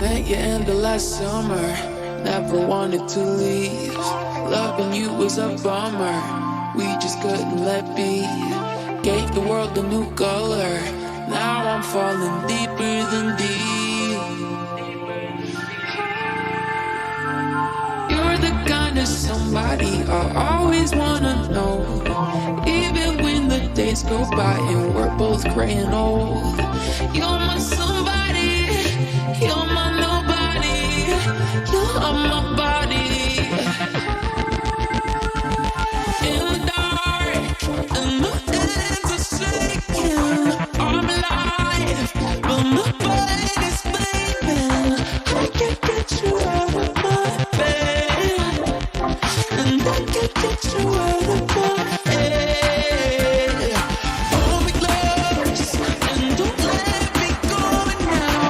Met you in the last summer, never wanted to leave. Loving you was a bummer, we just couldn't let be. Gave the world a new color, now I'm falling deeper than deep. You're the kind of somebody I always wanna know, even when the days go by and we're both gray and old. You're my somebody, you're my nobody, you're my body. In the dark, and my hands are shaking. I'm alive, but my body's sleeping. I can't get you out of my bed, and I can't get you out of my head. Hold me close, and don't let me go now.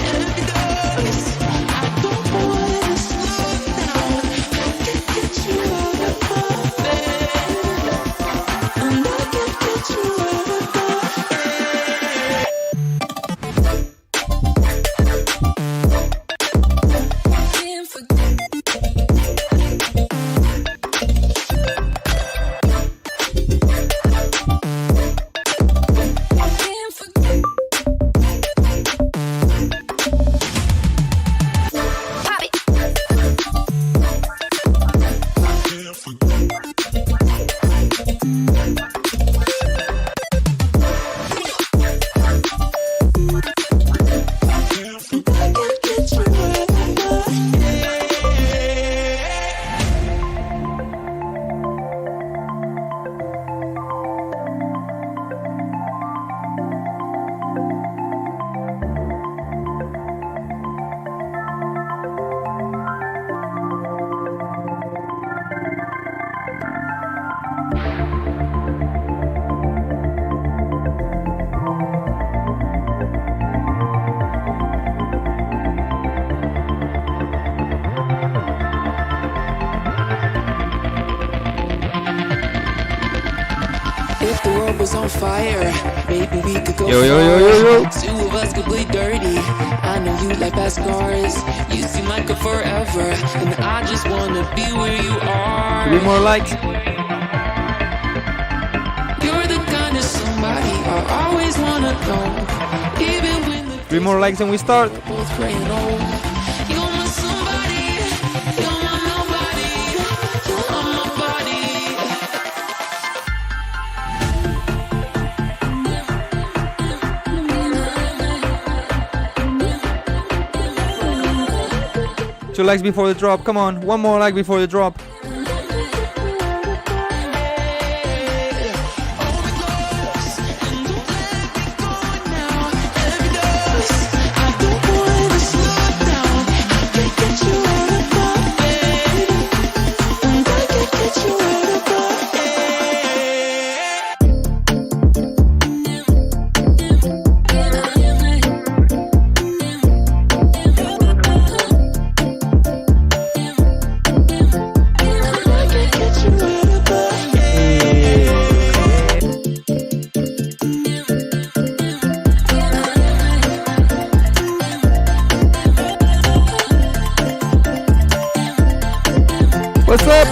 And because I don't wanna slow down, I can't get you out of my bed, and I can't get you out of my head. Can't forget. Can't forget. Pop it. I can't get you out of my head. If the world was on fire, maybe we could go far. Two of us could play dirty. I know you like fast cars. You seem like a forever, and I just wanna be where you are. 3 more likes. You're the kind of somebody I always wanna know, even when the 3 more likes and we start. we're both gray and old. You're my somebody, you're my nobody, you're my body. Two likes before the drop. Come on, 1 more like before the drop. What's up?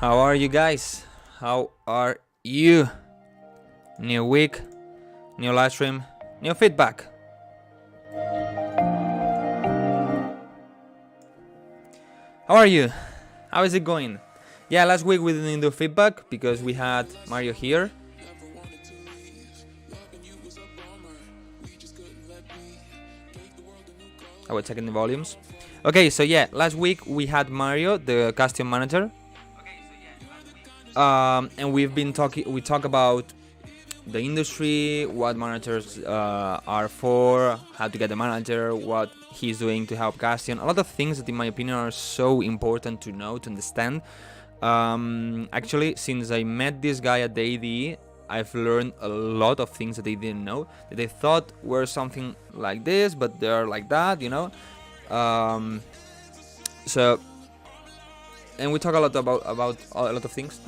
How are you guys? How are you? New week, new live stream, new feedback. How are you? How is it going? Yeah, last week we didn't do feedback because we had Mario here. I was checking the volumes. Okay, so yeah, last week we had Mario, the custom manager. And we talk about the industry, what managers are for, how to get a manager, what he's doing to help Gaston. A lot of things that in my opinion are so important to know, to understand. Actually, since I met this guy at the ADE, I've learned a lot of things that they didn't know, that they thought were something like this, but they're like that, you know. So, and we talk a lot about a lot of things.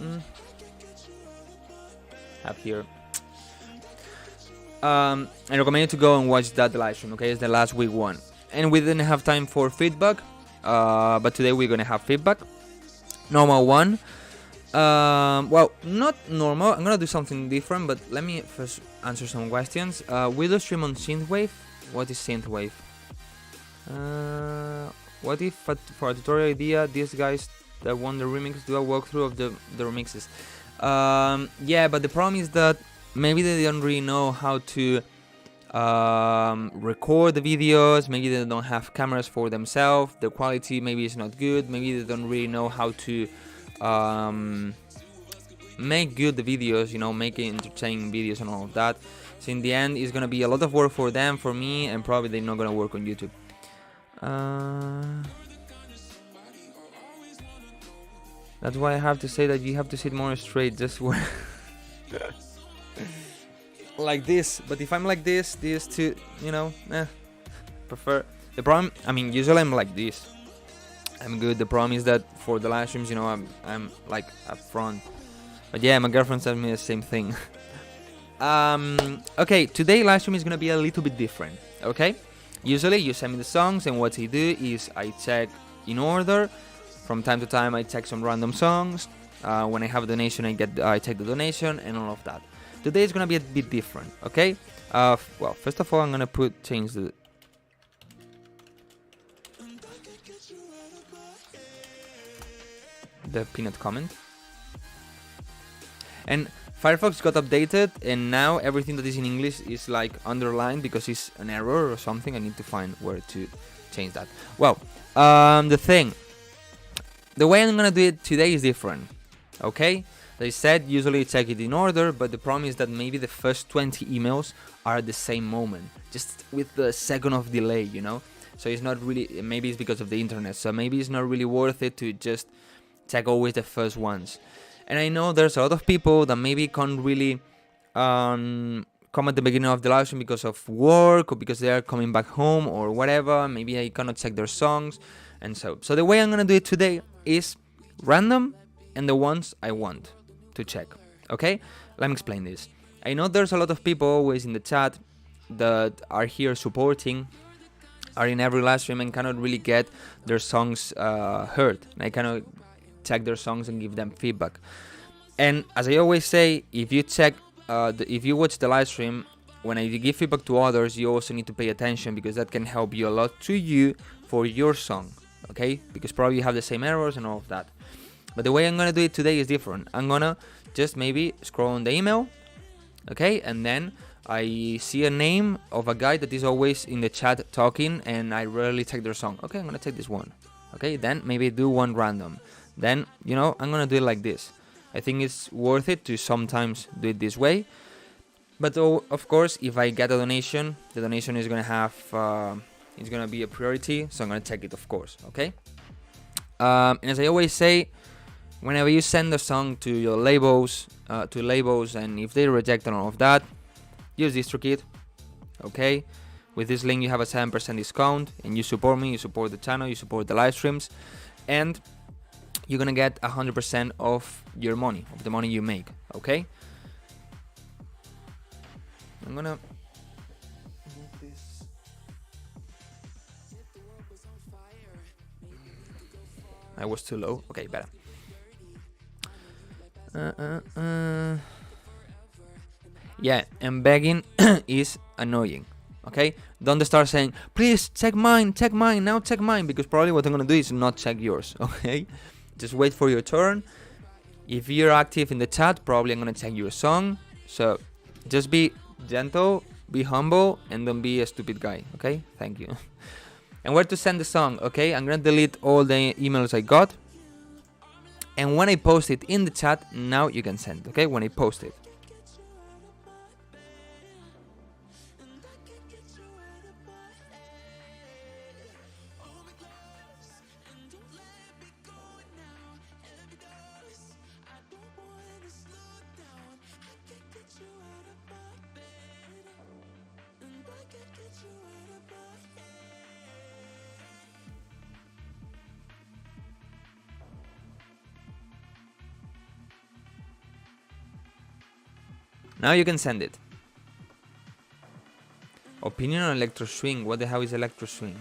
Have here. I recommend you to go and watch that live stream. Okay, it's the last week one, and we didn't have time for feedback, but today we're gonna have feedback. Normal one. Well, not normal. I'm gonna do something different, but let me first answer some questions. Will stream on synthwave? What is synthwave? What if for a tutorial idea, these guys that won the remix do a walkthrough of the remixes? Yeah, but the problem is that maybe they don't really know how to record the videos. Maybe they don't have cameras for themselves. The quality maybe is not good. Maybe they don't really know how to make good the videos, you know, make entertaining videos and all of that. So in the end, it's gonna be a lot of work for them, for me, and probably they're not gonna work on YouTube. That's why I have to say that you have to sit more straight, just like this. But if I'm like this too, you know, prefer. The problem, I mean, usually I'm like this. I'm good. The problem is that for the live streams, you know, I'm like up front. But yeah, my girlfriend sent me the same thing. Okay, today live stream is gonna be a little bit different. Okay, usually you send me the songs, and what I do is I check in order. From time to time, I check some random songs. When I have a donation, I take the donation and all of that. Today is gonna be a bit different. Okay. Well, first of all, I'm gonna change the pinned comment. And Firefox got updated, and now everything that is in English is like underlined because it's an error or something. I need to find where to change that. Well, the way I'm gonna do it today is different. Okay? They said usually check it in order, but the problem is that maybe the first 20 emails are at the same moment, just with the second of delay, you know? So it's not really, maybe it's because of the internet, so maybe it's not really worth it to just check always the first ones. And I know there's a lot of people that maybe can't really come at the beginning of the live stream because of work or because they are coming back home or whatever. Maybe I cannot check their songs, and so the way I'm gonna do it today is random and the ones I want to check. Okay, let me explain this. I know there's a lot of people always in the chat that are here supporting, are in every live stream and cannot really get their songs heard. I cannot check their songs and give them feedback. And as I always say, if you check if you watch the live stream, when I give feedback to others, you also need to pay attention, because that can help you a lot to you for your song. Okay, because probably you have the same errors and all of that. But the way I'm gonna do it today is different. I'm gonna just maybe scroll on the email, okay, and then I see a name of a guy that is always in the chat talking, and I rarely check their song. Okay, I'm gonna take this one. Okay, then maybe do one random. Then, you know, I'm gonna do it like this. I think it's worth it to sometimes do it this way. But of course, if I get a donation, the donation is gonna have it's gonna be a priority, so I'm gonna check it, of course. Okay. And as I always say, whenever you send a song to your labels, and if they reject and all of that, use DistroKid. Okay. With this link, you have a 7% discount, and you support me, you support the channel, you support the live streams, and you're gonna get 100% of your money, of the money you make. Okay. I'm gonna move this. I was too low. Okay, better. Yeah, and begging is annoying. Okay, don't start saying, please check mine, now check mine, because probably what I'm gonna do is not check yours. Okay, just wait for your turn. If you're active in the chat, probably I'm gonna check your song. So just be gentle, be humble, and don't be a stupid guy. Okay, thank you. And where to send the song? Okay, I'm gonna delete all the emails I got, and when I post it in the chat, now you can send. Okay, when I post it. Now you can send it. Opinion on electro swing. What the hell is electro swing?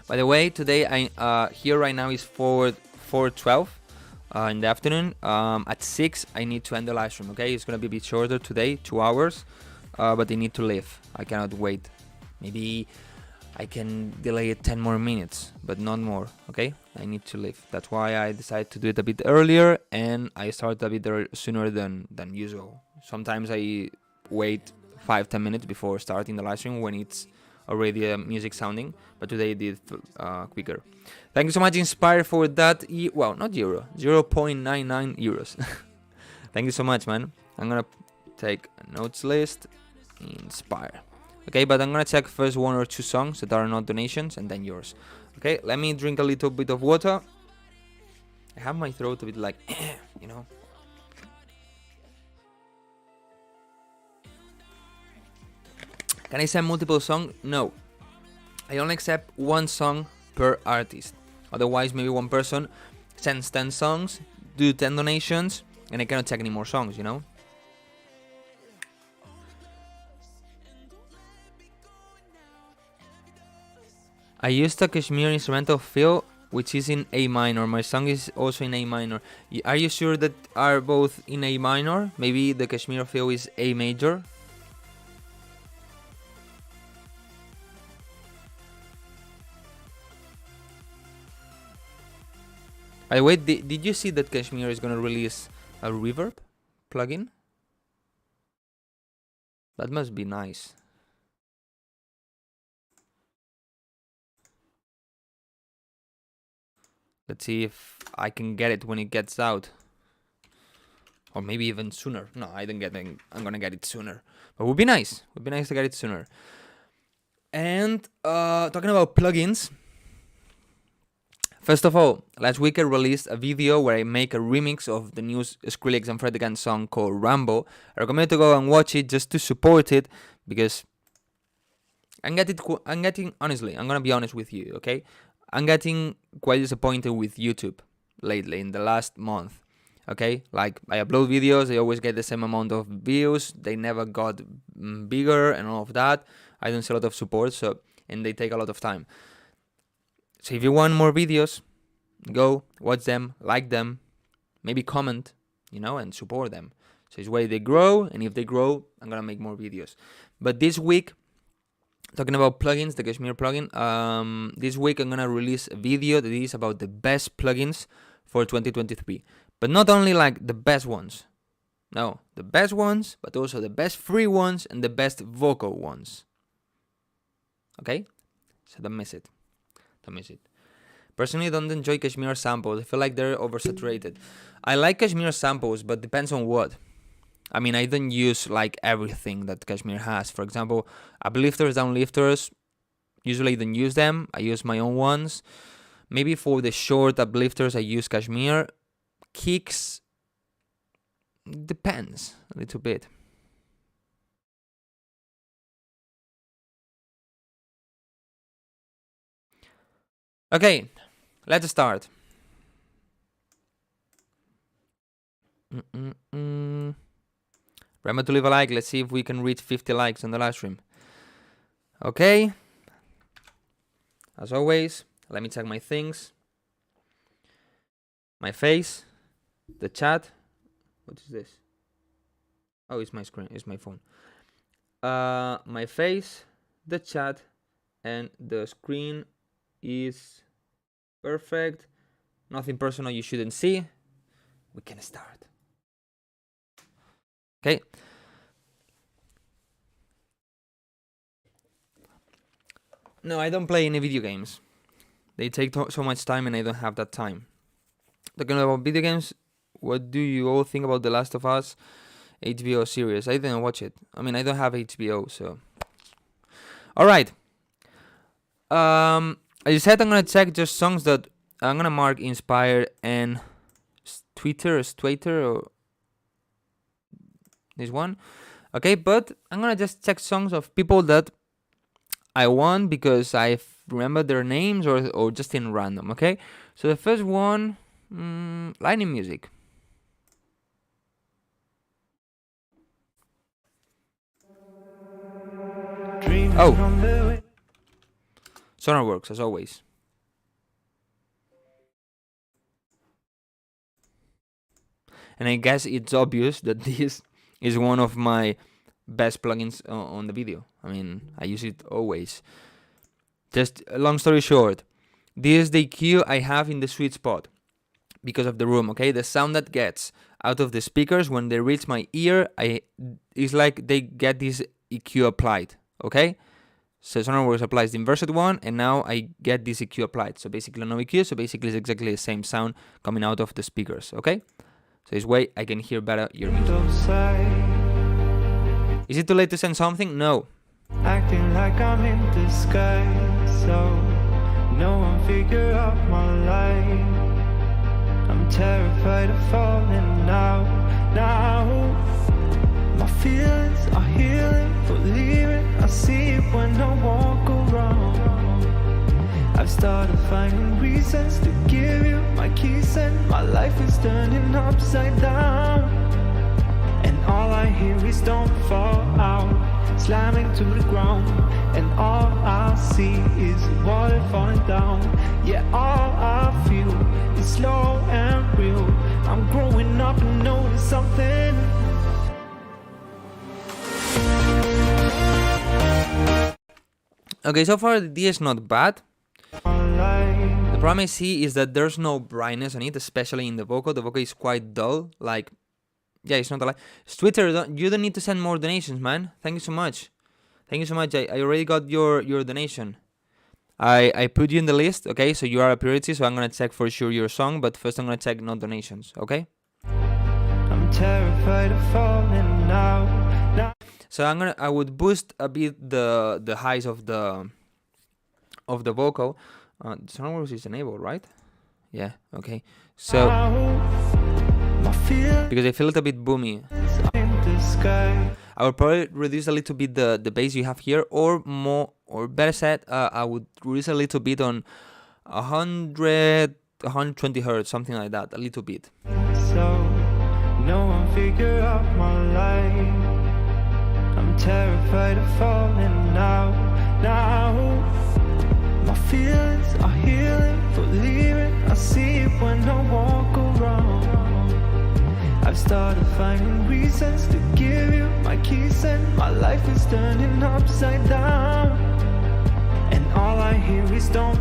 By the way, today I here right now is 4:12 in the afternoon. At 6 I need to end the live stream. Okay, it's gonna be a bit shorter today, 2 hours, but I need to leave. I cannot wait. Maybe I can delay it 10 more minutes, but not more. Okay, I need to leave. That's why I decided to do it a bit earlier, and I start a bit sooner than usual. Sometimes I wait 5-10 minutes before starting the live stream when it's already music sounding, but today I did quicker. Thank you so much, Inspire, for that. Well, not euro, 0.99 euros. Thank you so much, man. I'm gonna take a notes list. Inspire. Okay, but I'm gonna check first 1 or 2 songs that are not donations, and then yours. Okay, let me drink a little bit of water. I have my throat a bit like, you know. Can I send multiple songs? No. I only accept 1 song per artist. Otherwise, maybe one person sends 10 songs, do 10 donations, and I cannot take any more songs, you know? I used a Kashmir instrumental fill, which is in A minor. My song is also in A minor. Are you sure that are both in A minor? Maybe the Kashmir fill is A major? By the way, did you see that Kashmir is gonna release a reverb plugin? That must be nice. Let's see if I can get it when it gets out. Or maybe even sooner. No, I don't get it. I'm gonna get it sooner. But it would be nice. It would be nice to get it sooner. And talking about plugins. First of all, last week I released a video where I make a remix of the new Skrillex and Fred again song called Rambo. I recommend you to go and watch it just to support it, because I'm getting honestly, I'm gonna be honest with you, okay? I'm getting quite disappointed with YouTube lately in the last month, okay? Like, I upload videos, I always get the same amount of views, they never got bigger and all of that. I don't see a lot of support, and they take a lot of time. So if you want more videos, go watch them, like them, maybe comment, you know, and support them. So it's where they grow, and if they grow, I'm gonna make more videos. But this week, talking about plugins, the Kashmir plugin, this week I'm gonna release a video that is about the best plugins for 2023. But not only like the best ones. No, the best ones, but also the best free ones and the best vocal ones. Okay? So don't miss it. Don't miss it. Personally, don't enjoy Kashmir samples. I feel like they're oversaturated. I like Kashmir samples, but depends on what. I mean, I don't use like everything that Kashmir has. For example, uplifters, downlifters, usually I don't use them. I use my own ones. Maybe for the short uplifters, I use Kashmir. Kicks, depends a little bit. Okay, let's start. Remember to leave a like. Let's see if we can reach 50 likes on the live stream. Okay. As always, let me check my things. My face. The chat. What is this? Oh, it's my screen. It's my phone. My face, the chat, and the screen is perfect. Nothing personal you shouldn't see. We can start. Okay. No, I don't play any video games. They take so much time and I don't have that time. Talking about video games, what do you all think about The Last of Us HBO series? I didn't watch it. I mean, I don't have HBO, so. Alright. As you said, I'm gonna check just songs that I'm gonna mark Inspire and Twitter or this one. Okay, but I'm gonna just check songs of people that I want because I remember their names or just in random. Okay, so the first one, lightning music. Oh, Sonarworks as always. And I guess it's obvious that this is one of my best plugins on the video. I mean, I use it always. Just long story short, this is the EQ I have in the sweet spot because of the room, okay? The sound that gets out of the speakers when they reach my ear, it's like they get this EQ applied, okay? So Sonarworks applies the inverted one, and now I get this EQ applied. So basically no EQ, so basically it's exactly the same sound coming out of the speakers, okay? So this way I can hear better your music. Is it too late to send something? No. Acting like I'm in disguise, so no one figure out my life. I'm terrified of falling out. Now my feelings are healing, believing I see it when I walk around. I've started finding reasons to give you my keys, and my life is turning upside down. And all I hear is don't fall out, slamming to the ground. And all I see is water falling down. Yeah, all I feel is slow and real. I'm growing up and notice something. Okay, so far the is not bad. The problem I see is that there's no brightness on it, especially in the vocal. The vocal is quite dull, like, yeah, it's not a lot. Twitter, you don't need to send more donations, man. Thank you so much. Thank you so much. I already got your donation. I put you in the list, okay? So you are a priority, so I'm gonna check for sure your song, but first I'm gonna check no donations, okay? I'm terrified of falling now. So I would boost a bit the highs of the vocal. Sonarworks is enabled, right? Yeah, okay. So because I feel it a bit boomy, I would probably reduce a little bit the bass you have here, or more, or better said, I would reduce a little bit on 120 hertz, something like that, a little bit. So no one figure out my life. I'm terrified of falling out. Now my feelings are healing, believing I see it when I walk around. I've started finding reasons to give you my keys, and my life is turning upside down. And all I hear is don't.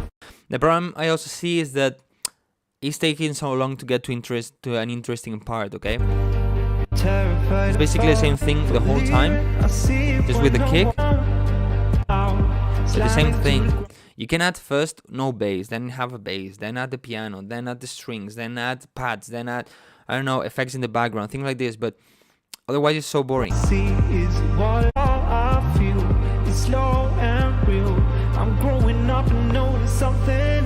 The problem I also see is that it's taking so long to get to an interesting part, okay? It's basically the same thing the whole time, just with the kick. So the same thing. You can add first no bass, then have a bass, then add the piano, then add the strings, then add pads, then add, I don't know, effects in the background, things like this, but otherwise it's so boring. See is what I feel. It's slow and real. I'm growing up and notice something.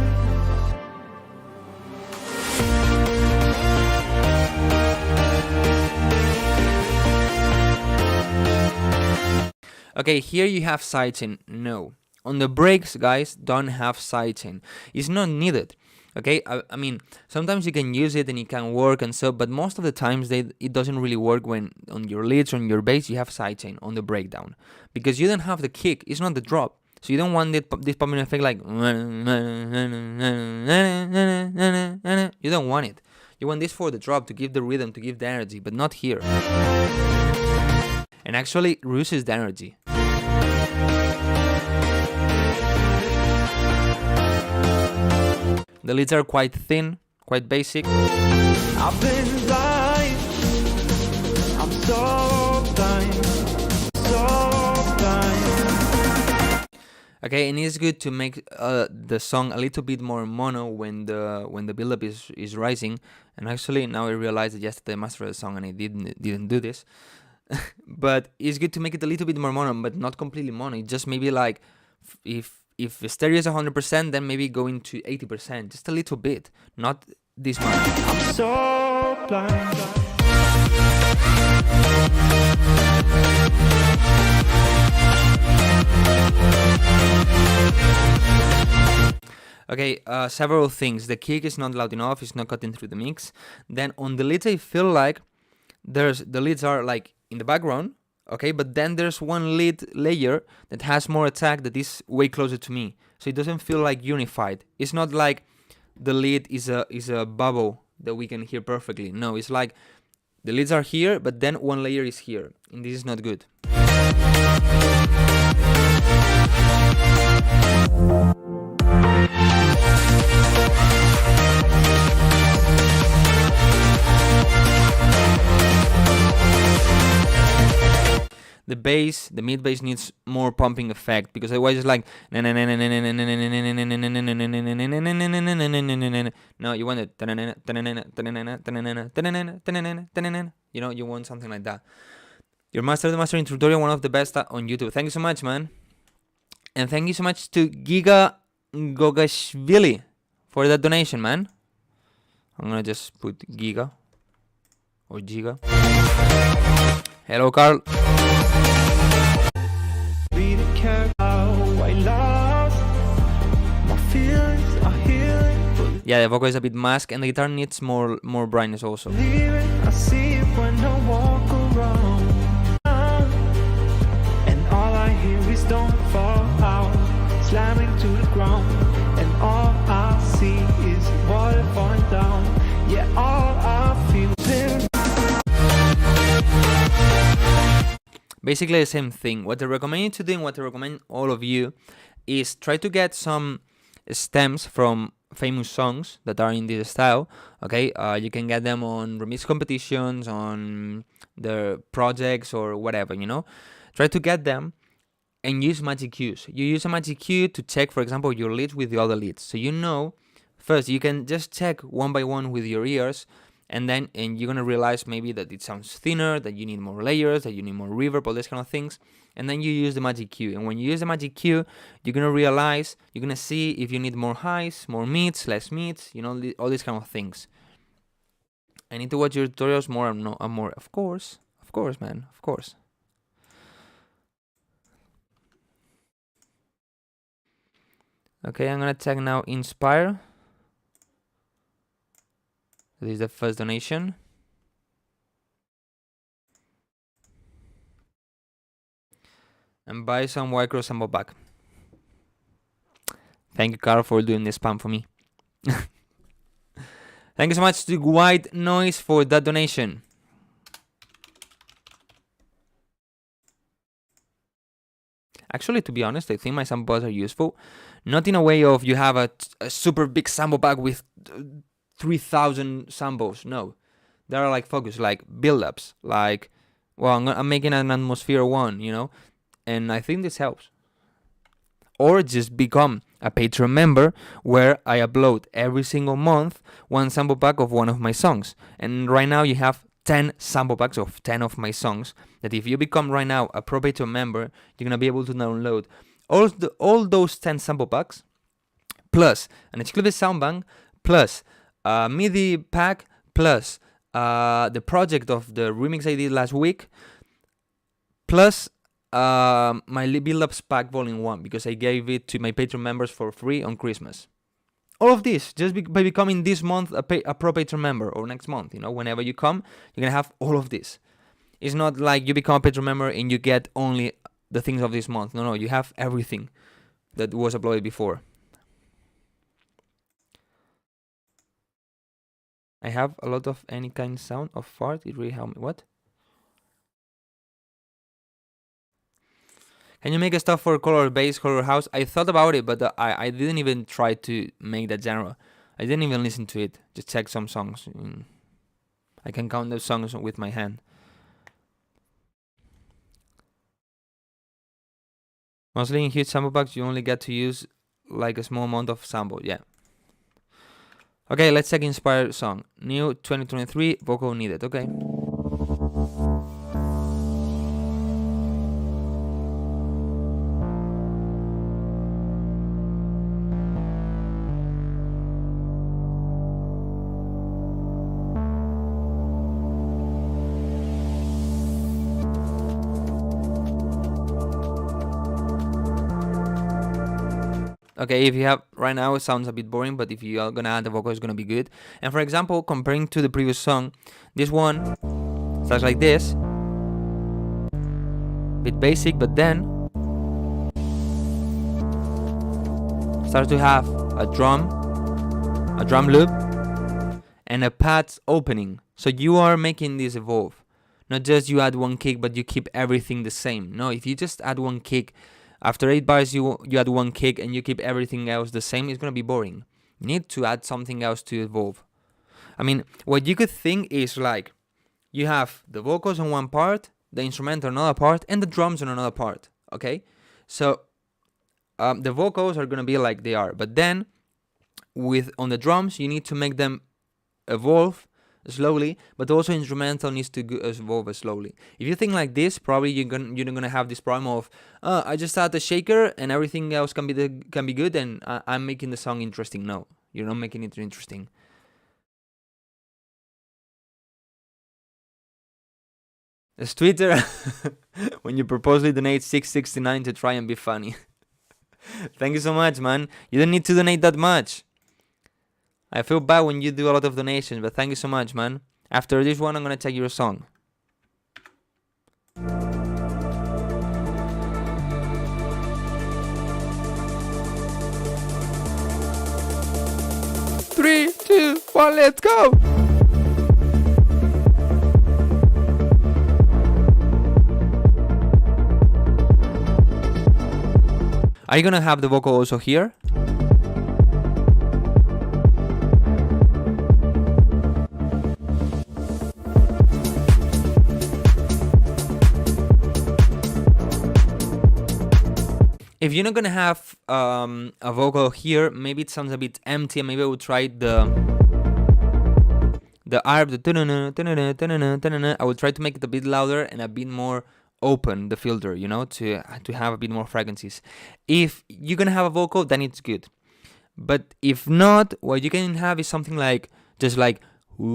Okay, here you have sidechain. No. On the breaks, guys, don't have sidechain. It's not needed. Okay, I mean, sometimes you can use it and it can work and so, but most of the times it doesn't really work when on your leads, on your bass, you have sidechain on the breakdown. Because you don't have the kick, it's not the drop. So you don't want this popping effect like... You don't want it. You want this for the drop, to give the rhythm, to give the energy, but not here. And actually reduces the energy. The leads are quite thin, quite basic. I've been blind. I'm so blind. So blind. Okay, and it's good to make the song a little bit more mono when the build-up is rising. And actually now I realized that yesterday I mastered the song and I didn't do this. But it's good to make it a little bit more mono, but not completely mono. It's just maybe like if the stereo is 100%, then maybe going to 80%, just a little bit, not this much. I'm so blind. Okay, several things. The kick is not loud enough, it's not cutting through the mix. Then on the leads I feel like the leads are like in the background, okay, but then there's one lead layer that has more attack that is way closer to me. So it doesn't feel like unified. It's not like the lead is a bubble that we can hear perfectly. No, it's like the leads are here, but then one layer is here, and this is not good. The bass, the mid bass needs more pumping effect, because otherwise it's like no, you want it, you know, you want something like that. Your master the mastering tutorial, one of the best on YouTube. Thank you so much, man. And thank you so much to Giga Gogashvili for that donation, man. I'm gonna just put Giga or Giga. Hello, Carl. Yeah, the vocal is a bit masked, and the guitar needs more brightness also. I see it when I walk around, and all I hear is don't fall out, slamming to the ground, and all I see is water falling down. Yeah, all I feel is basically the same thing. What I recommend you to do, and what I recommend all of you, is try to get some stems from famous songs that are in this style. Okay, you can get them on remix competitions, on their projects or whatever, you know. Try to get them and use magic cues. You use a magic cue to check, for example, your leads with the other leads. So you know, first you can just check one by one with your ears, and you're gonna realize maybe that it sounds thinner, that you need more layers, that you need more reverb, all these kind of things. And then you use the magic cue. And when you use the magic cue, you're gonna realize, you're gonna see if you need more highs, more mids, less mids, you know, all these kind of things. I need to watch your tutorials more and more. Of course, man, of course. Okay, I'm gonna check now Inspire. This is the first donation. And buy some Wildcrow sample back. Thank you, Carl, for doing the spam for me. Thank you so much to White Noise for that donation. Actually, to be honest, I think my sample bars are useful. Not in a way of you have a super big sample bag with 3,000 samples. No. They are like focus, like build-ups. Like, well, I'm making an atmosphere one, you know? And I think this helps. Or just become a Patreon member where I upload every single month one sample pack of one of my songs. And right now you have 10 sample packs of 10 of my songs that if you become right now a Pro Patreon member, you're going to be able to download all those 10 sample packs, plus an exclusive sound bank, plus a MIDI pack, plus the project of the remix I did last week, plus my build-ups pack volume 1, because I gave it to my Patreon members for free on Christmas. All of this just by becoming this month a Pro Patreon member, or next month, you know, whenever you come, you're gonna have all of this. It's not like you become a Patreon member and you get only the things of this month. No, you have everything that was uploaded before. I have a lot of any kind sound of fart. It really helped me. What? Can you make a stuff for color bass, color house? I thought about it, but I didn't even try to make that genre. I didn't even listen to it. Just check some songs. I can count those songs with my hand. Mostly in huge sample packs, you only get to use like a small amount of sample. Yeah. Okay, let's check Inspired song. New 2023, vocal needed. Okay. Okay, if you have right now, it sounds a bit boring, but if you are gonna add the vocal, it's gonna be good. And for example, comparing to the previous song, this one starts like this, bit basic, but then starts to have a drum loop, and a pads opening. So you are making this evolve. Not just you add one kick, but you keep everything the same. No, if you just add one kick, after 8 bars you add one kick and you keep everything else the same, it's gonna be boring. You need to add something else to evolve. I mean, what you could think is like, you have the vocals on one part, the instrumental on another part, and the drums on another part, okay? So the vocals are gonna be like they are, but then on the drums, you need to make them evolve slowly, but also instrumental needs to evolve slowly. If you think like this, probably you're gonna have this problem of I just add the shaker and everything else can be good, and I'm making the song interesting. No, you're not making it interesting. It's Twitter when you purposely donate $6.69 to try and be funny. Thank you so much, man. You don't need to donate that much. I feel bad when you do a lot of donations, but thank you so much, man. After this one, I'm gonna take your song. Three, two, one, let's go! Are you gonna have the vocal also here? If you're not gonna have a vocal here, maybe it sounds a bit empty, and maybe I would try the arp, I would try to make it a bit louder and a bit more open, the filter, you know, to have a bit more frequencies. If you're gonna have a vocal, then it's good. But if not, what you can have is something like, just like ooh,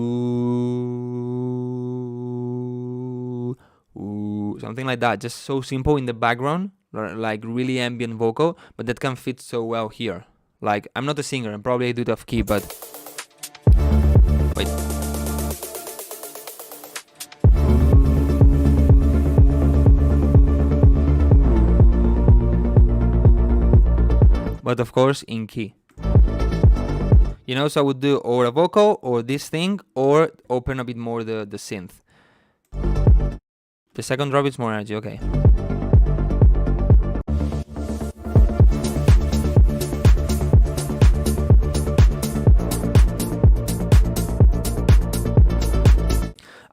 ooh, something like that, just so simple in the background, like really ambient vocal, but that can fit so well here. Like, I'm not a singer, and probably I do it off key, but wait. But of course in key. You know, so I would do or a vocal or this thing, or open a bit more the synth. The second drop is more energy, okay.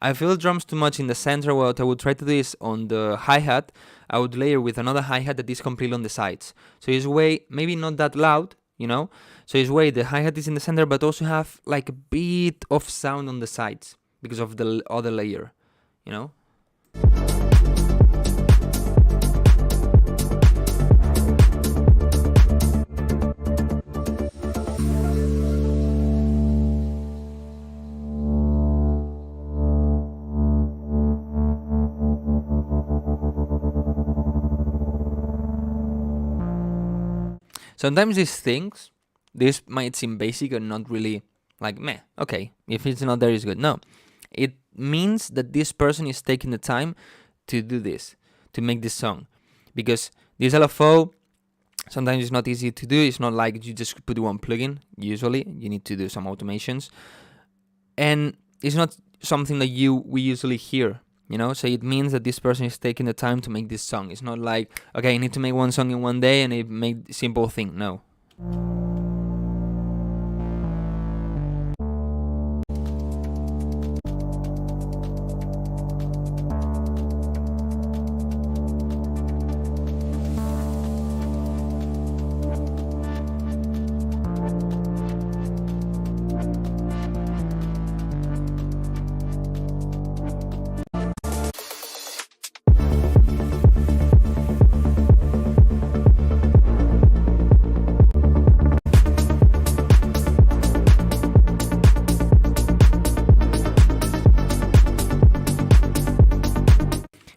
I feel drums too much in the center. What I would try to do is on the hi-hat, I would layer with another hi-hat that is completely on the sides. So it's way, maybe not that loud, you know? So it's way the hi-hat is in the center, but also have like a bit of sound on the sides because of the other layer, you know? Sometimes these things, this might seem basic and not really like meh, okay, if it's not there, it's good. No, it means that this person is taking the time to do this, to make this song. Because this LFO, sometimes it's not easy to do. It's not like you just put one plugin. Usually, you need to do some automations. And it's not something that we usually hear. You know, so it means that this person is taking the time to make this song. It's not like, okay, I need to make one song in one day and it make simple thing. No.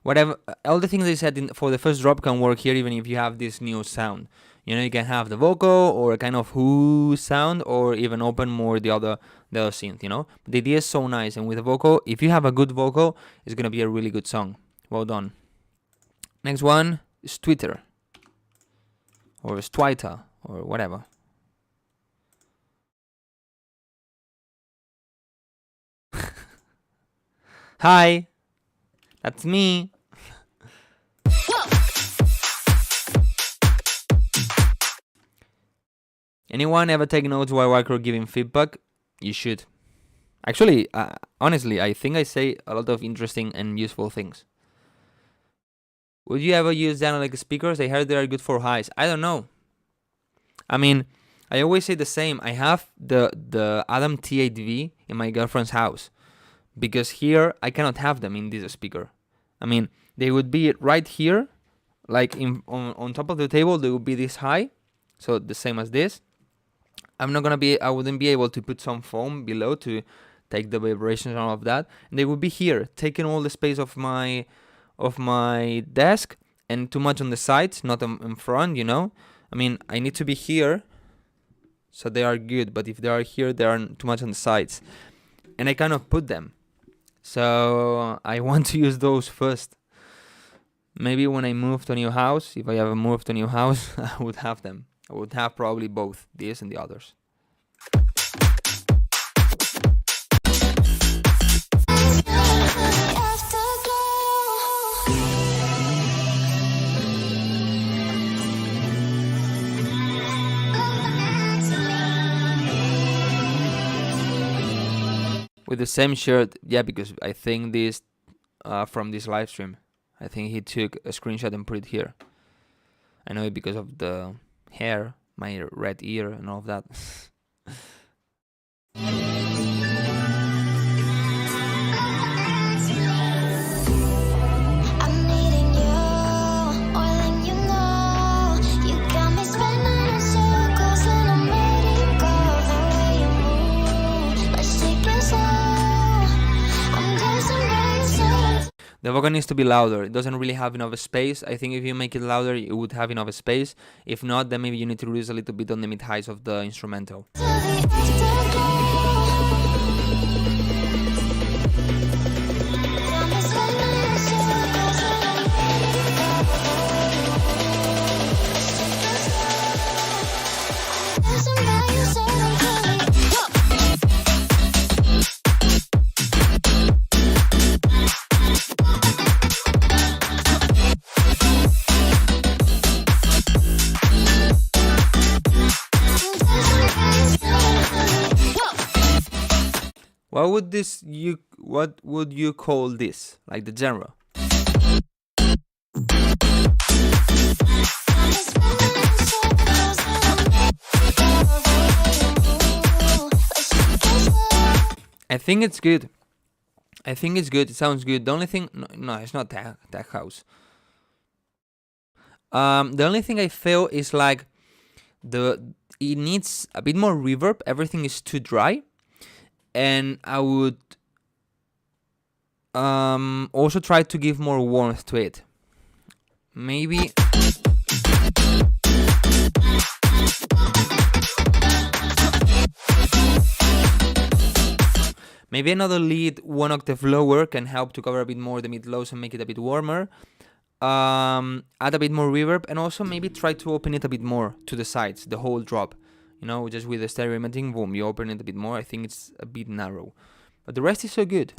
Whatever, all the things I said for the first drop can work here, even if you have this new sound. You know, you can have the vocal or a kind of whoo sound, or even open more the other synth, you know. The idea is so nice, and with the vocal, if you have a good vocal, it's gonna be a really good song. Well done. Next one is Twitter, or Twitter, or whatever. Hi, that's me. Anyone ever take notes while Wildcrow giving feedback? You should. Actually, honestly, I think I say a lot of interesting and useful things. Would you ever use the analog speakers? I heard they are good for highs. I don't know. I mean, I always say the same. I have the Adam T8V in my girlfriend's house, because here I cannot have them in this speaker. I mean, they would be right here, like on top of the table. They would be this high, so the same as this. I wouldn't be able to put some foam below to take the vibrations and all of that. And they would be here, taking all the space of my desk, and too much on the sides, not in front, you know. I mean, I need to be here, so they are good. But if they are here, they are too much on the sides, and I cannot put them. So I want to use those first. Maybe when I move to a new house, if I ever move to a new house, I would have them. I would have probably both, this and the others. With the same shirt, yeah, because I think this from this live stream, I think he took a screenshot and put it here. I know it because of the hair, my red ear, and all of that. The vocal needs to be louder. It doesn't really have enough space. I think if you make it louder, it would have enough space. If not, then maybe you need to reduce a little bit on the mid-highs of the instrumental. What would you call this? Like the genre? I think it's good. It sounds good. The only thing, no, it's not tech house. The only thing I feel is like it needs a bit more reverb. Everything is too dry. And I would also try to give more warmth to it. Maybe another lead 1 octave lower can help to cover a bit more the mid-lows and make it a bit warmer. Add a bit more reverb, and also maybe try to open it a bit more to the sides, the whole drop. You know, just with the stereo emitting, boom, you open it a bit more. I think it's a bit narrow, but the rest is so good.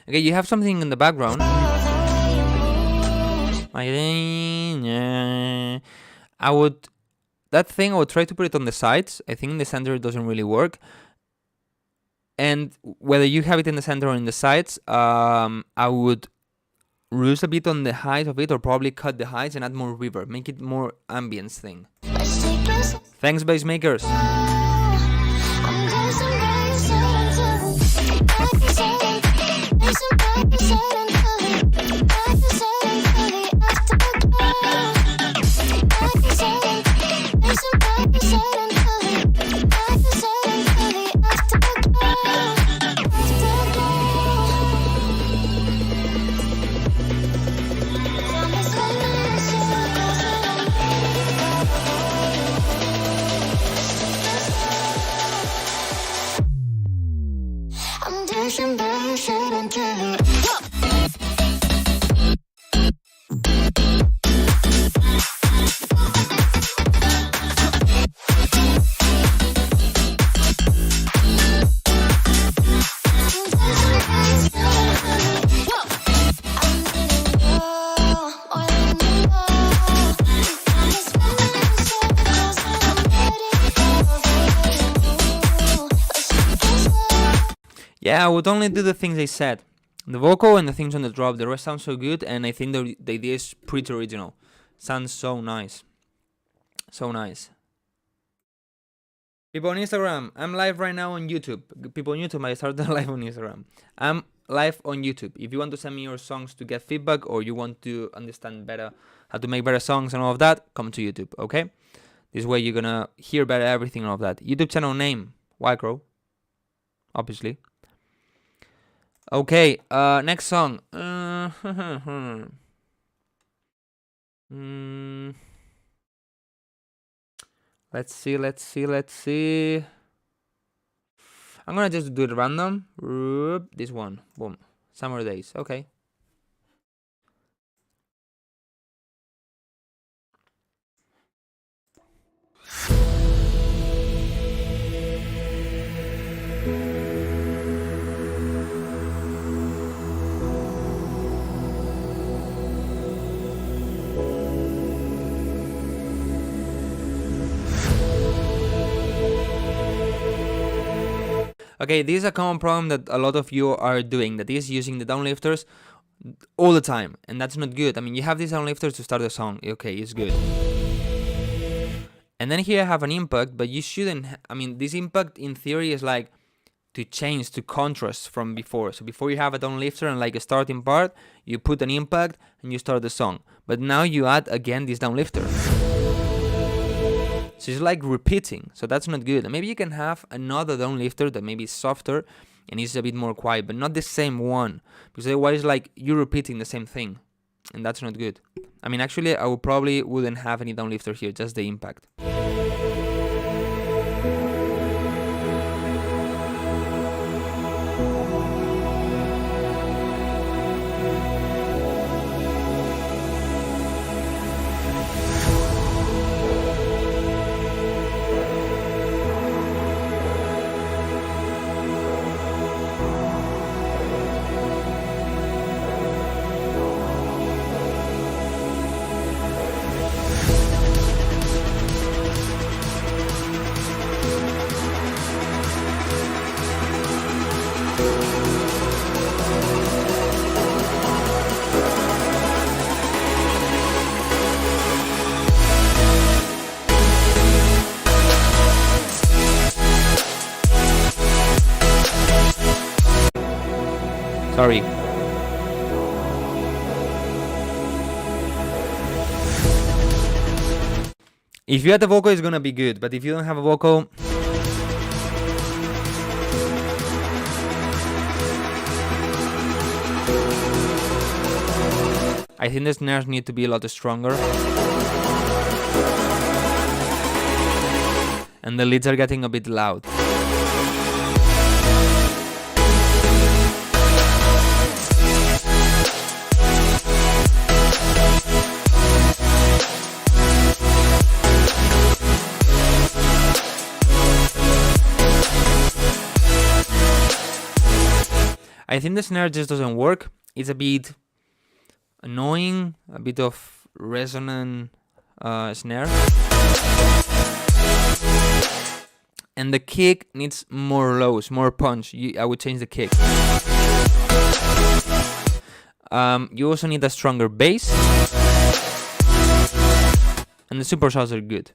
Okay, you have something in the background. I would try to put it on the sides. I think in the center it doesn't really work. And whether you have it in the center or in the sides, I would reduce a bit on the height of it, or probably cut the heights and add more reverb, make it more ambience thing. Thanks, bass makers. Yeah, I would only do the things I said. The vocal and the things on the drop, the rest sounds so good, and I think the idea is pretty original. Sounds so nice. So nice. People on Instagram, I'm live right now on YouTube. People on YouTube, I started live on Instagram. I'm live on YouTube. If you want to send me your songs to get feedback, or you want to understand better how to make better songs and all of that, come to YouTube, okay? This way you're gonna hear better everything and all of that. YouTube channel name, Wildcrow, obviously. Okay, next song. Let's see. I'm gonna just do it random. This one, boom. Summer Days, okay. Okay, this is a common problem that a lot of you are doing, that is using the downlifters all the time, and that's not good. I mean, you have these downlifters to start the song, okay, it's good. And then here I have an impact, but you shouldn't, I mean, this impact in theory is like to change, to contrast from before. So before you have a downlifter and like a starting part, you put an impact and you start the song. But now you add again this downlifter. So it's like repeating, so that's not good. And maybe you can have another downlifter that maybe is softer and is a bit more quiet, but not the same one, because otherwise like you're repeating the same thing, and that's not good. I mean, actually I would probably wouldn't have any downlifter here, just the impact. Sorry. If you have the vocal, it's gonna be good, but if you don't have a vocal, I think the snares need to be a lot stronger. And the leads are getting a bit loud. I think the snare just doesn't work. It's a bit annoying, a bit of resonant snare. And the kick needs more lows, more punch. I would change the kick. You also need a stronger bass. And the supershots are good.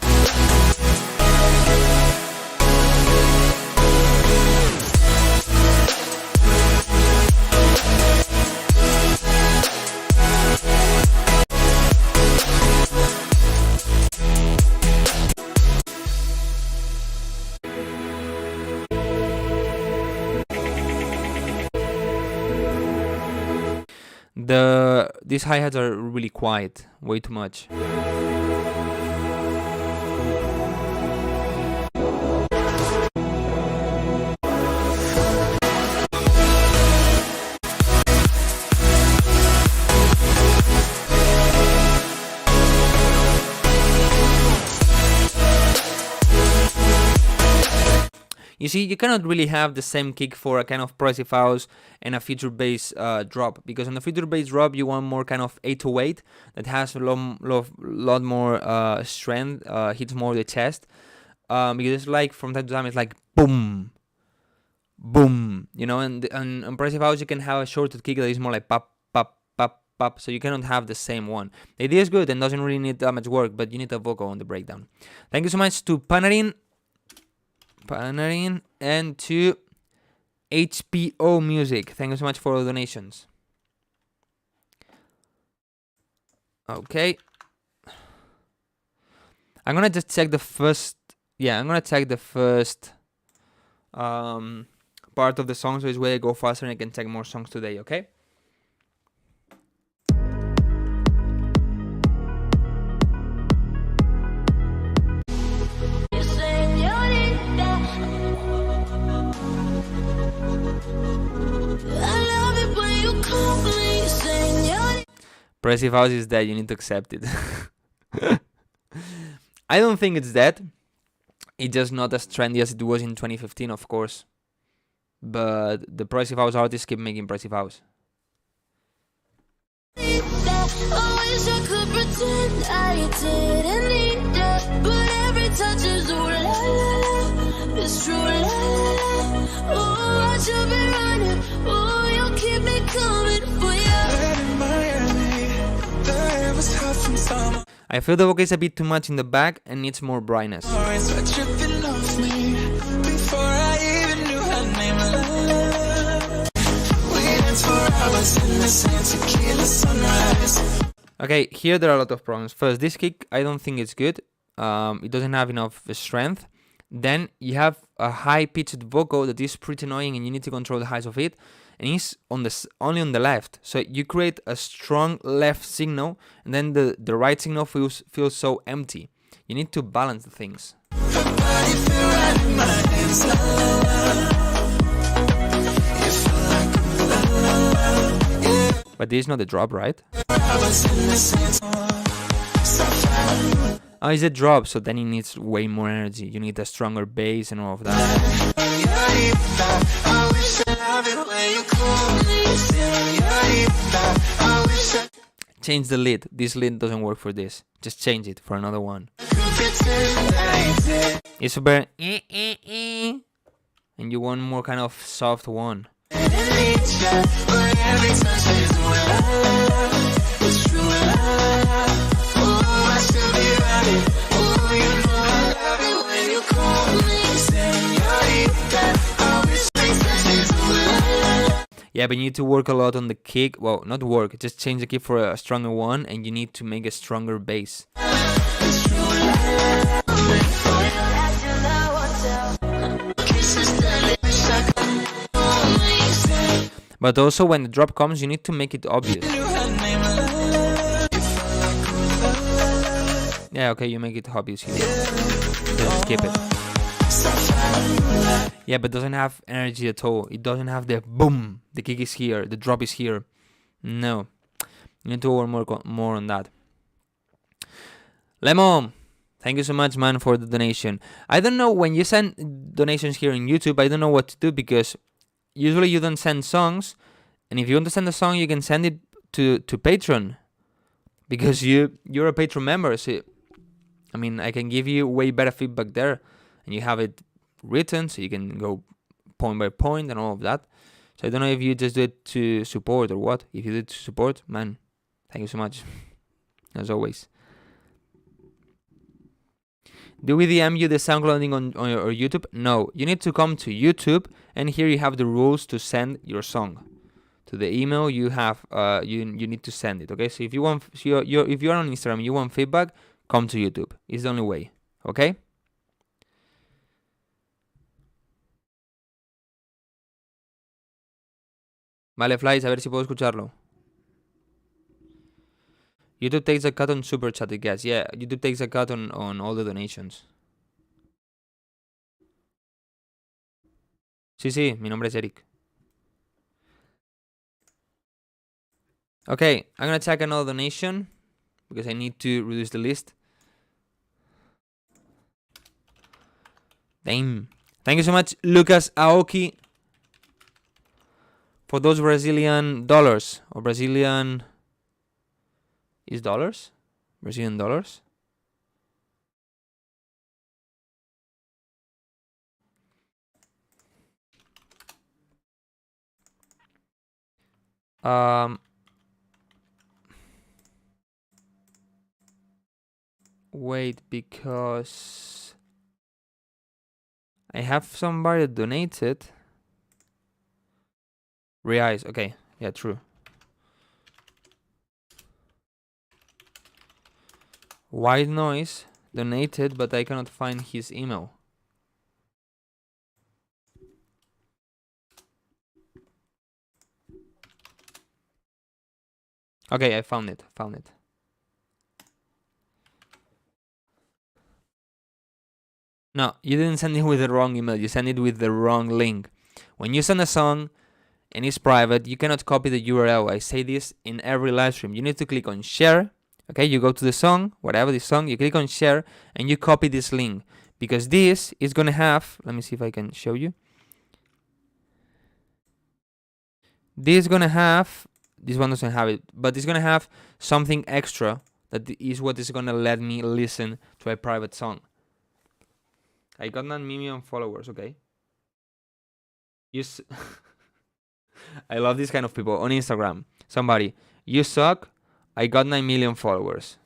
These hi-hats are really quiet, way too much. You see, you cannot really have the same kick for a kind of progressive house and a future bass drop, because on the future bass drop you want more kind of 808 that has a lot more strength, hits more the chest, because it's like from time to time it's like boom, boom, you know, and on progressive house you can have a shorter kick that is more like pop, pop, pop, pop, so you cannot have the same one. The idea is good and doesn't really need that much work, but you need a vocal on the breakdown. Thank you so much to Panarin and to HPO Music. Thank you so much for the donations. Okay. I'm gonna just check the first. Yeah, I'm gonna check the first part of the song, so it's way I go faster and I can check more songs today. Okay. Progressive house is dead, you need to accept it. I don't think it's dead. It's just not as trendy as it was in 2015, of course. But the progressive house artists keep making progressive house. I feel the vocal is a bit too much in the back and needs more brightness. Okay, here there are a lot of problems. First, this kick, I don't think it's good. It doesn't have enough strength. Then you have a high-pitched vocal that is pretty annoying and you need to control the highs of it. And it's only on the left. So you create a strong left signal and then the right signal feels so empty. You need to balance the things. But this is not the drop, right? Oh, it's a drop, so then it needs way more energy. You need a stronger bass and all of that. Change the lead. This lead doesn't work for this. Just change it for another one. It's super and you want more kind of soft one. Yeah, but you need to work a lot on the kick. Well, not work, just change the kick for a stronger one, and you need to make a stronger bass. But also when the drop comes, you need to make it obvious. Yeah, okay, you make it obvious here. Just skip it. Yeah, but it doesn't have energy at all. It doesn't have the boom. The kick is here. The drop is here. No. You need to work more on that. Lemon, thank you so much, man, for the donation. I don't know, when you send donations here on YouTube, I don't know what to do, because usually you don't send songs. And if you want to send a song, you can send it to Patreon. Because you're a Patreon member. So, I mean, I can give you way better feedback there. And you have it written, so you can go point by point and all of that. So I don't know if you just do it to support or what. If you do it to support, man, thank you so much, as always. Do we DM you the sound cloning on your YouTube? No, you need to come to YouTube, and here you have the rules to send your song. To the email you have, you need to send it. Okay, so if you want, if you're on Instagram, you want feedback, come to YouTube. It's the only way. Okay. Vale, Flies, a ver si puedo escucharlo. YouTube takes a cut on Super Chat, I guess. Yeah, YouTube takes a cut on all the donations. Sí, mi nombre es Eric. Okay, I'm gonna check another donation because I need to reduce the list. Damn. Thank you so much, Lucas Aoki, for those Brazilian dollars. Or Brazilian... Is dollars? Brazilian dollars? Wait, because I have somebody that donated. Reais, okay. Yeah, true. White Noise donated, but I cannot find his email. Okay, I found it. No, you didn't send it with the wrong email. You sent it with the wrong link. When you send a song and it's private, you cannot copy the URL. I say this in every live stream. You need to click on share. Okay, you go to the song, whatever the song, you click on share and you copy this link. Because this is going to have, let me see if I can show you. This is going to have, this one doesn't have it, but it's going to have something extra that is what is going to let me listen to a private song. I got 9 million followers, okay? I love this kind of people on Instagram. Somebody, you suck, I got 9 million followers.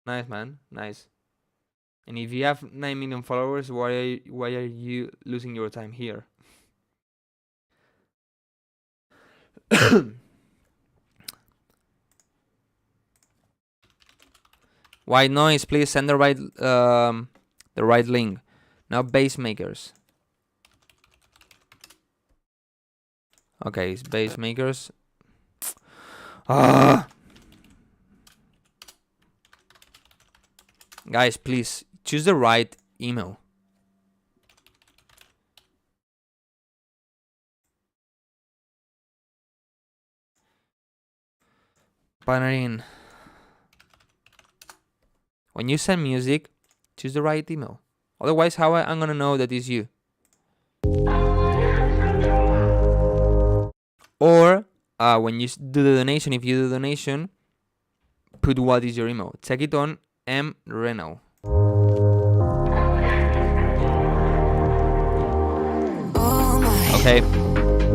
Nice, man, nice. And if you have 9 million followers, why are you losing your time here? White Noise, please send the right link. Now bass makers. Okay, it's bass makers. Guys, please choose the right email. Panarin. When you send music, choose the right email. Otherwise, how I'm gonna know that it's you? Or when you do the donation, if you do the donation, put what is your email. Check it on M. Reno. Okay.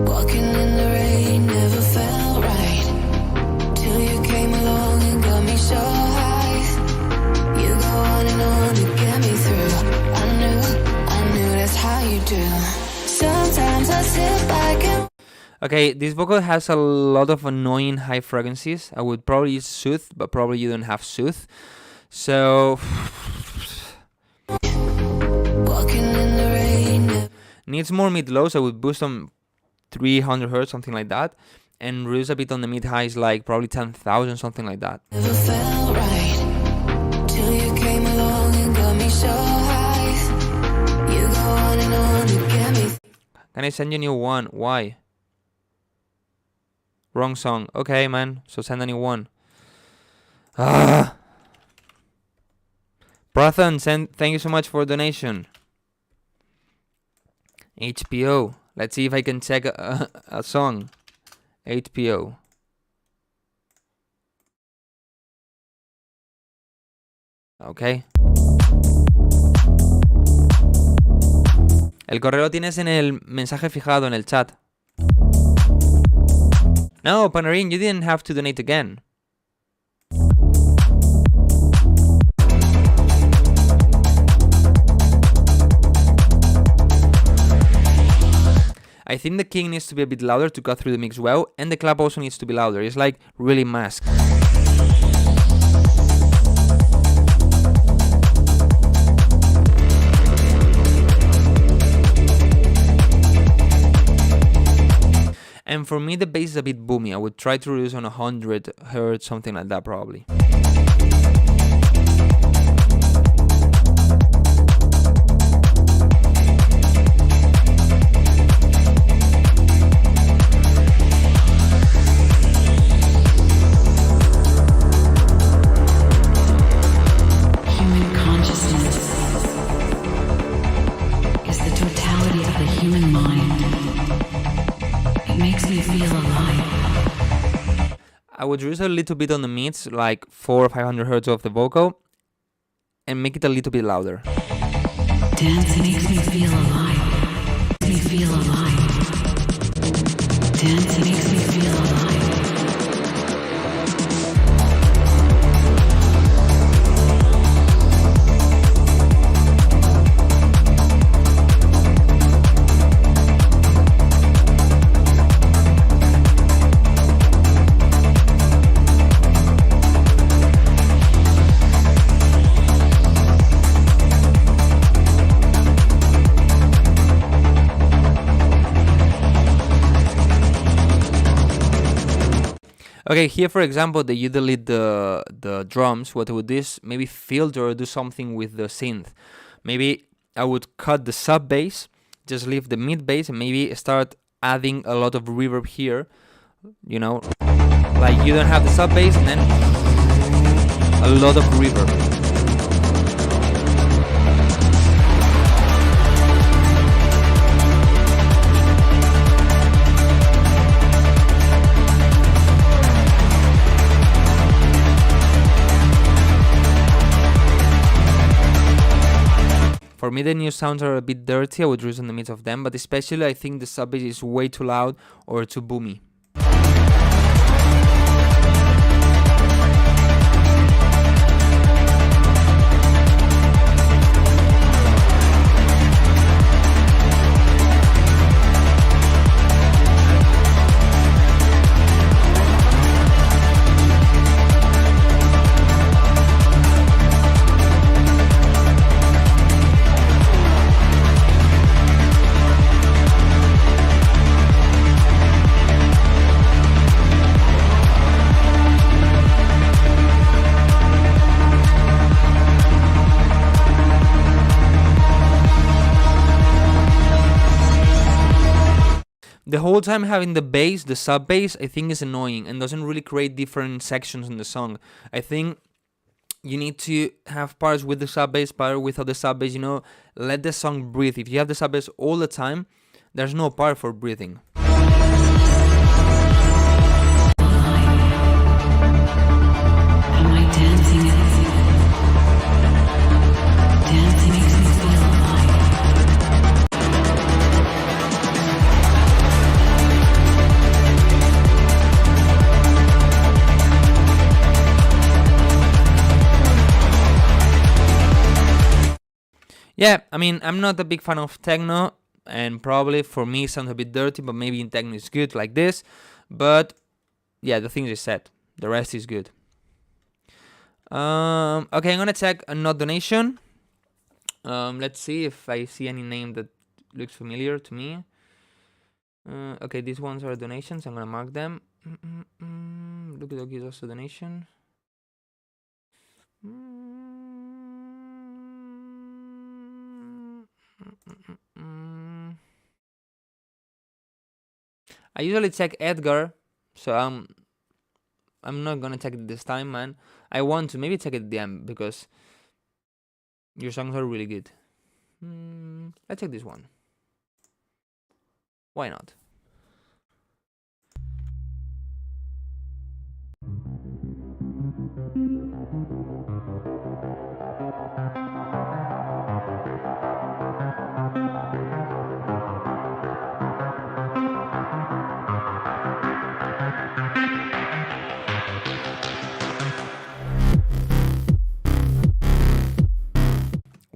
Walking in the rain never felt right till you came along and got me so high. You go on and on to get me through. I knew that's how you do. Sometimes I sit back and Okay, this vocal has a lot of annoying high frequencies. I would probably use Soothe, but probably you don't have Soothe. So needs more mid-low, so I would boost on 300 Hz, something like that, and reduce a bit on the mid-highs, like probably 10,000, something like that. never felt right till you came along and got me so high. You go on and on to get me. Can I send you a new one? Why? Wrong song. Okay, man. So send a new one. Prathan, thank you so much for donation. HPO. Let's see if I can check a song. HPO. Okay. El correo lo tienes en el mensaje fijado en el chat. No, Panarin, you didn't have to donate again. I think the king needs to be a bit louder to cut through the mix well, and the clap also needs to be louder. It's like really masked. And for me, the bass is a bit boomy. I would try to reduce on 100 Hz, something like that probably. Human consciousness is the totality of the human mind. It makes me feel alive. I would reduce a little bit on the mids, like 400 or 500 Hz of the vocal, and make it a little bit louder. Dance makes me feel alive. Makes me feel alive. Dance makes me feel alive. Okay, here for example, that you delete the drums, what I would do is maybe filter or do something with the synth. Maybe I would cut the sub bass, just leave the mid bass, and maybe start adding a lot of reverb here. You know, like you don't have the sub bass and then a lot of reverb. For me, the new sounds are a bit dirty. I would reduce in the midst of them, but especially I think the sub bass is way too loud or too boomy. The whole time having the bass, the sub bass, I think is annoying and doesn't really create different sections in the song. I think you need to have parts with the sub bass, parts without the sub bass, you know, let the song breathe. If you have the sub bass all the time, there's no part for breathing. Am I dancing? Dancing makes me feel alive. Yeah, I mean, I'm not a big fan of techno, and probably for me it sounds a bit dirty, but maybe in techno it's good like this. But yeah, the things is set. The rest is good. Okay, I'm gonna check a not donation. Let's see if I see any name that looks familiar to me. Okay, these ones are donations. I'm gonna mark them. Look at is also donation. I usually check Edgar, so I'm not gonna check it this time, man. I want to maybe check it at the end because your songs are really good. Let's check this one. Why not?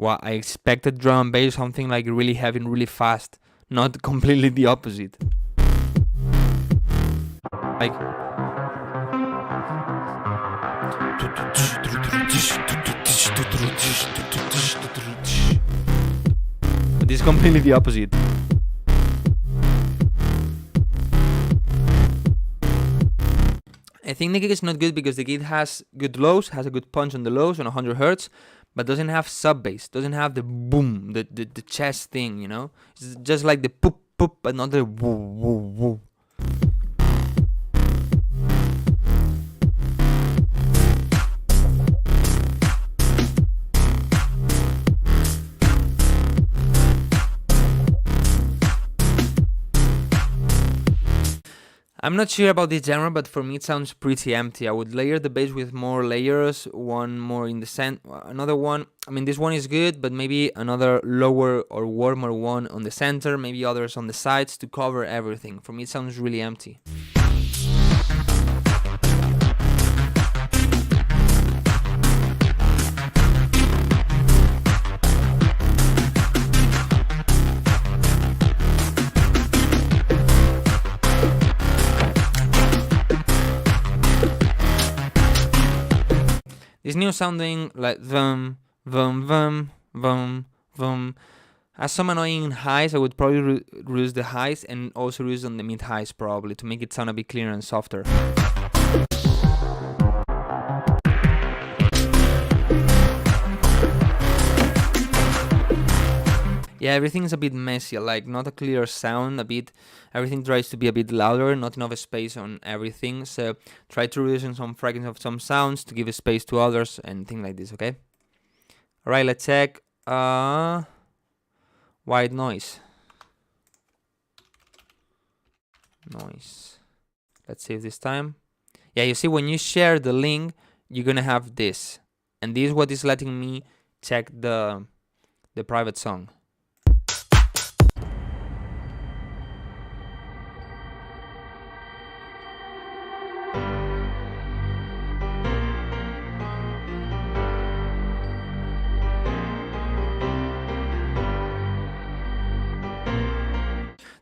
Well, I expected drum and bass something like really heavy and really fast, not completely the opposite. Like this is completely the opposite. I think the gig is not good because the gig has good lows, has a good punch on the lows on 100 hertz, but doesn't have sub bass, doesn't have the boom, the chest thing, you know? It's just like the poop poop, but not the woo woo woo. I'm not sure about this genre, but for me it sounds pretty empty. I would layer the bass with more layers, one more in the center, another one. I mean, this one is good, but maybe another lower or warmer one on the center, maybe others on the sides to cover everything. For me it sounds really empty. This new sounding like vum, vum, vum, vum, vum has some annoying highs. I would probably reduce the highs and also reduce on the mid highs probably to make it sound a bit cleaner and softer. Yeah, everything's a bit messy, like not a clear sound, everything tries to be a bit louder, not enough space on everything, so try to reduce some fragments of some sounds to give a space to others and things like this, okay? Alright, let's check white noise. Let's save this time. Yeah, you see when you share the link, you're gonna have this. And this is what is letting me check the private song.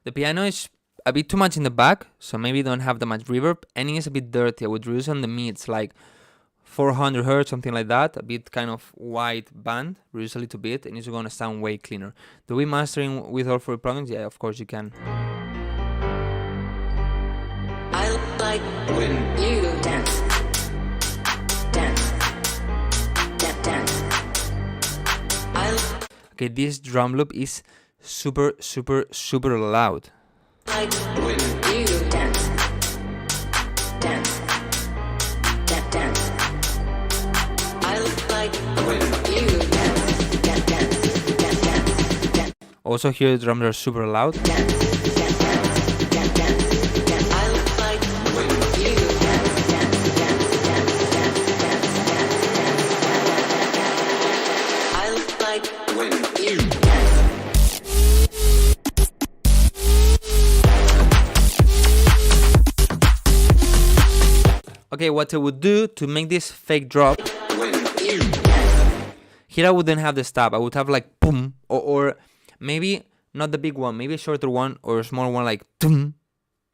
The piano is a bit too much in the back, so maybe don't have that much reverb. Ending is a bit dirty. I would reduce on the mids, like 400 hertz, something like that. A bit kind of wide band, reduce a little bit, and it's gonna sound way cleaner. Do we mastering with all 4 programs? Yeah, of course you can. I like when you dance. Okay, this drum loop is super loud. Like when you dance. I like when you dance. Also here the drums are super loud. Okay, what I would do to make this fake drop, here I wouldn't have the stop, I would have like boom, or maybe not the big one, maybe a shorter one or a smaller one like boom,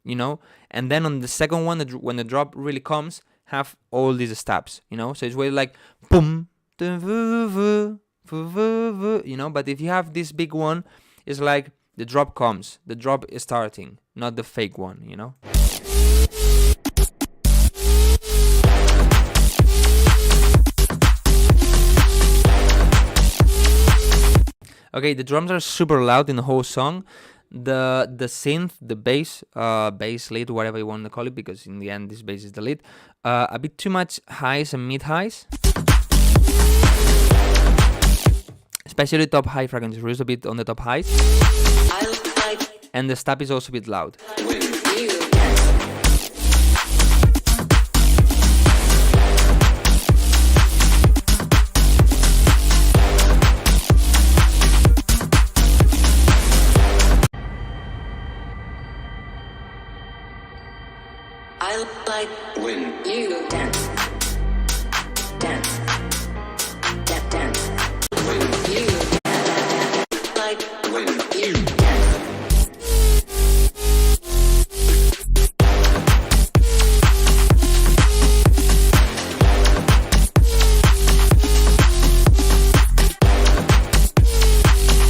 you know, and then on the second one, when the drop really comes, have all these stops, you know, so it's way like boom, you know, but if you have this big one, it's like the drop comes, the drop is starting, not the fake one, you know. Okay, the drums are super loud in the whole song. The synth, the bass lead, whatever you want to call it, because in the end this bass is the lead. A bit too much highs and mid highs, especially top high frequencies. Reduce a bit on the top highs, and the stop is also a bit loud. I like when you dance. When you when you dance.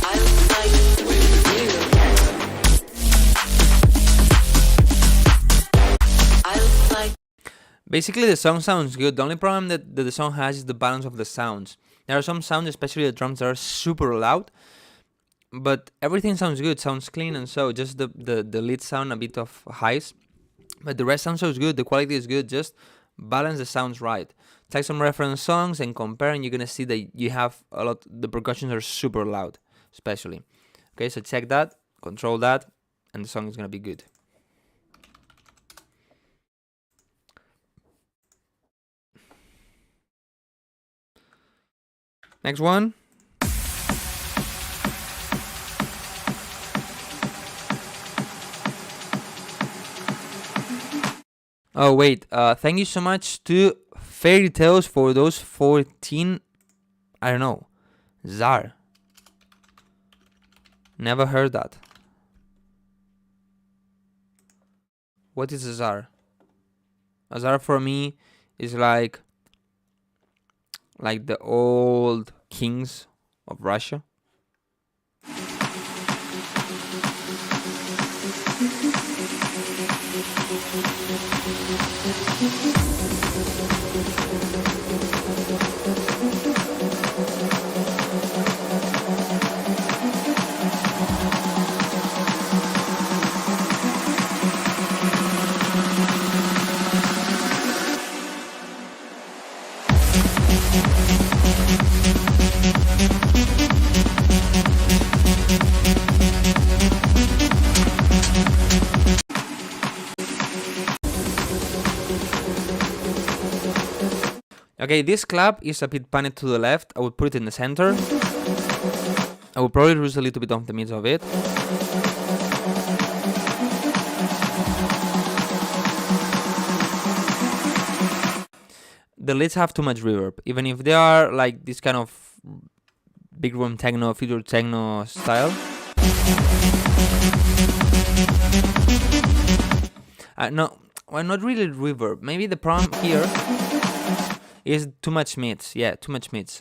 I like when you dance. I like Basically, the song sounds good. The only problem that the song has is the balance of the sounds. There are some sounds, especially the drums, that are super loud, but everything sounds good, sounds clean, and so just the lead sound a bit of highs, but the rest sounds good. The quality is good. Just balance the sounds right. Take some reference songs and compare, and you're gonna see that you have a lot. The percussions are super loud, especially. Okay, so check that, control that, and the song is gonna be good. Next one. Oh wait, thank you so much to Fairy Tales for those 14, I don't know, Zar. Never heard that. What is a Zar? A Zar for me is like the old kings of Russia. Okay, this clap is a bit panned to the left. I would put it in the center. I would probably lose a little bit of the mids of it. The leads have too much reverb. Even if they are like this kind of big room techno, future techno style. No, well, not really reverb. Maybe the problem here is too much mids. Yeah, too much mids.